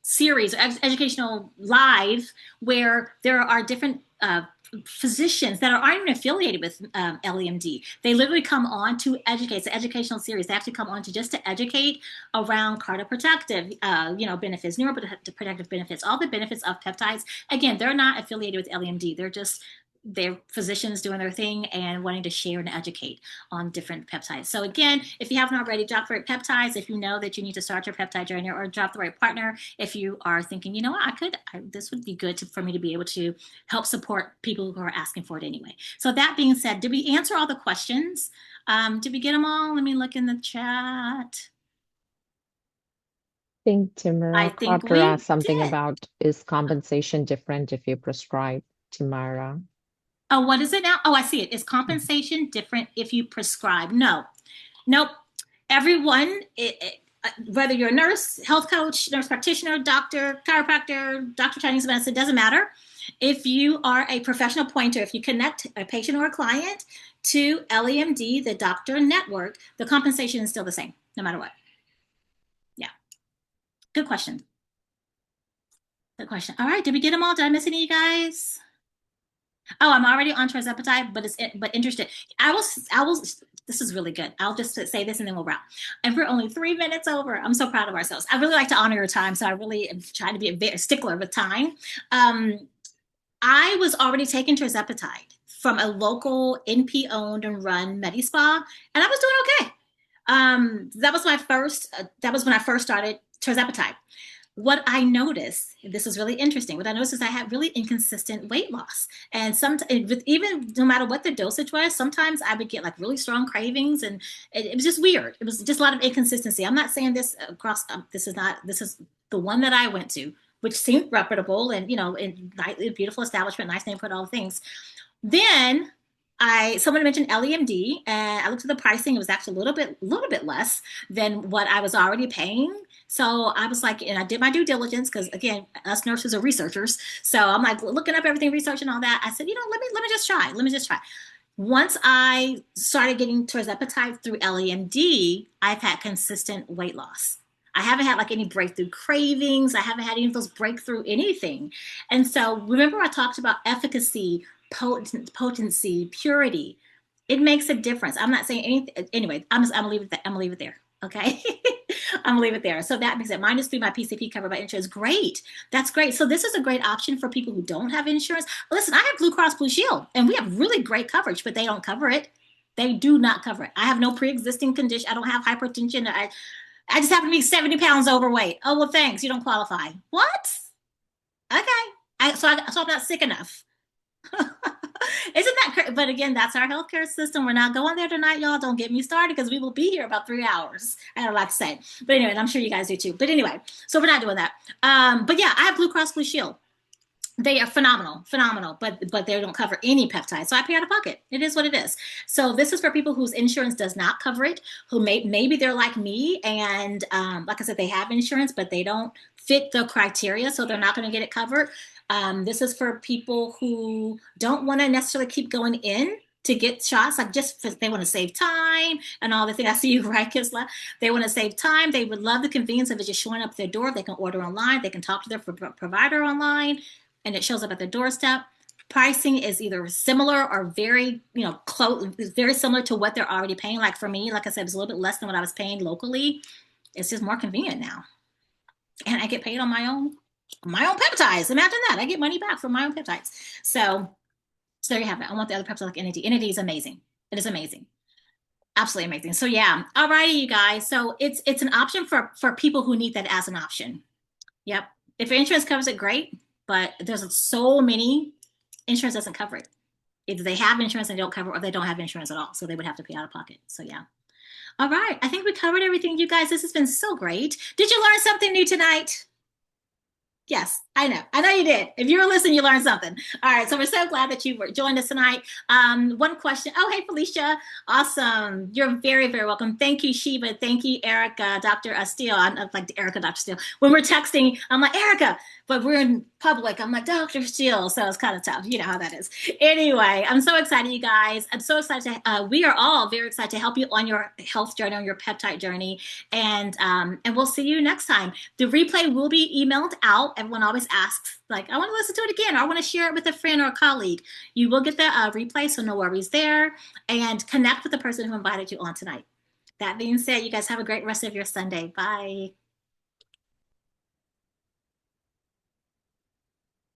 series, educational live, where there are different physicians that aren't even affiliated with LEMD. They literally come on to educate. It's an educational series. They actually come on to educate around cardioprotective, benefits, neuroprotective benefits, all the benefits of peptides. Again, they're not affiliated with LEMD. They're physicians doing their thing and wanting to share and educate on different peptides. So again, if you haven't already, drop the right peptides. If you know that you need to start your peptide journey, or drop the right partner. If you are thinking, this would be good for me to be able to help support people who are asking for it anyway. So that being said, did we answer all the questions? Did we get them all? Let me look in the chat. I think Tamara Carter asked something did. about, is compensation different if you prescribe, Tamara? Oh, what is it now? Oh, I see it. Is compensation different if you prescribe? No. Nope. Everyone, whether you're a nurse, health coach, nurse practitioner, doctor, chiropractor, doctor of Chinese medicine, doesn't matter. If you are a professional pointer, if you connect a patient or a client to LEMD, the doctor network, the compensation is still the same, no matter what. Yeah. Good question. Good question. All right. Did we get them all? Did I miss any of you guys? Oh, I'm already on tirzepatide, but interested. I will. This is really good. I'll just say this and then we'll wrap. And we're only 3 minutes over. I'm so proud of ourselves. I really like to honor your time, so I really am trying to be a stickler with time. I was already taking tirzepatide from a local NP owned and run med spa, and I was doing okay. That was when I first started tirzepatide. What I noticed, this is really interesting. What I noticed is I had really inconsistent weight loss, and even no matter what the dosage was, sometimes I would get like really strong cravings, and it was just weird. It was just a lot of inconsistency. I'm not saying this across. This is the one that I went to, which seemed reputable and beautiful establishment, nice neighborhood, all the things. Then someone mentioned LEMD, and I looked at the pricing. It was actually a little bit less than what I was already paying. So I was like, and I did my due diligence, because again, us nurses are researchers. So I'm like looking up everything, researching all that. I said, let me just try. Once I started getting towards peptides through LEMD, I've had consistent weight loss. I haven't had like any breakthrough cravings. I haven't had any of those breakthrough anything. And so remember I talked about efficacy, potency, purity. It makes a difference. I'm not saying anything. Anyway, I'm gonna leave it. I'm gonna leave it there. Okay, I'm gonna leave it there. So that makes it -3. My PCP covered by insurance. Great, that's great. So this is a great option for people who don't have insurance. Listen, I have Blue Cross Blue Shield, and we have really great coverage, but they don't cover it. They do not cover it. I have no pre-existing condition. I don't have hypertension. I just happen to be 70 pounds overweight. Oh well, thanks. You don't qualify. What? Okay. So I'm not sick enough. Isn't that crazy? But again, that's our healthcare system. We're not going there tonight, y'all. Don't get me started because we will be here about 3 hours. I have a lot to say. But anyway, and I'm sure you guys do too. But anyway, so we're not doing that. But yeah, I have Blue Cross Blue Shield. They are phenomenal, but they don't cover any peptides. So I pay out of pocket. It is what it is. So this is for people whose insurance does not cover it, who maybe they're like me, and like I said, they have insurance, but they don't fit the criteria, so they're not going to get it covered. This is for people who don't want to necessarily keep going in to get shots, like just they want to save time and all the things. I see you, right, Kisla? They want to save time. They would love the convenience of it just showing up at their door. They can order online. They can talk to their provider online, and it shows up at their doorstep. Pricing is either similar or very, close, very similar to what they're already paying. Like for me, like I said, it's a little bit less than what I was paying locally. It's just more convenient now, and I get paid on my own peptides. Imagine that. I get money back from my own peptides. So there you have it. I want the other peptides like NAD. NAD is amazing. It is amazing. Absolutely amazing. So yeah. All righty, you guys. So it's an option for people who need that as an option. Yep. If your insurance covers it, great. But there's so many, insurance doesn't cover it. Either they have insurance and they don't cover it, or they don't have insurance at all. So they would have to pay out of pocket. So yeah. All right. I think we covered everything, you guys. This has been so great. Did you learn something new tonight? Yes, I know. I know you did. If you were listening, you learned something. All right. So we're so glad that you joined us tonight. One question. Oh, hey, Felicia. Awesome. You're very, very welcome. Thank you, Sheba. Thank you, Erica, Dr. Steele. I'm like Erica, Dr. Steele. When we're texting, I'm like, Erica, but we're in public. I'm like, Dr. Steele. So it's kind of tough. You know how that is. Anyway, I'm so excited, you guys. I'm so excited. We are all very excited to help you on your health journey, on your peptide journey. And we'll see you next time. The replay will be emailed out. Everyone always asks, like, I want to listen to it again, or I want to share it with a friend or a colleague. You will get the replay, so no worries there. And connect with the person who invited you on tonight. That being said, you guys have a great rest of your Sunday. Bye.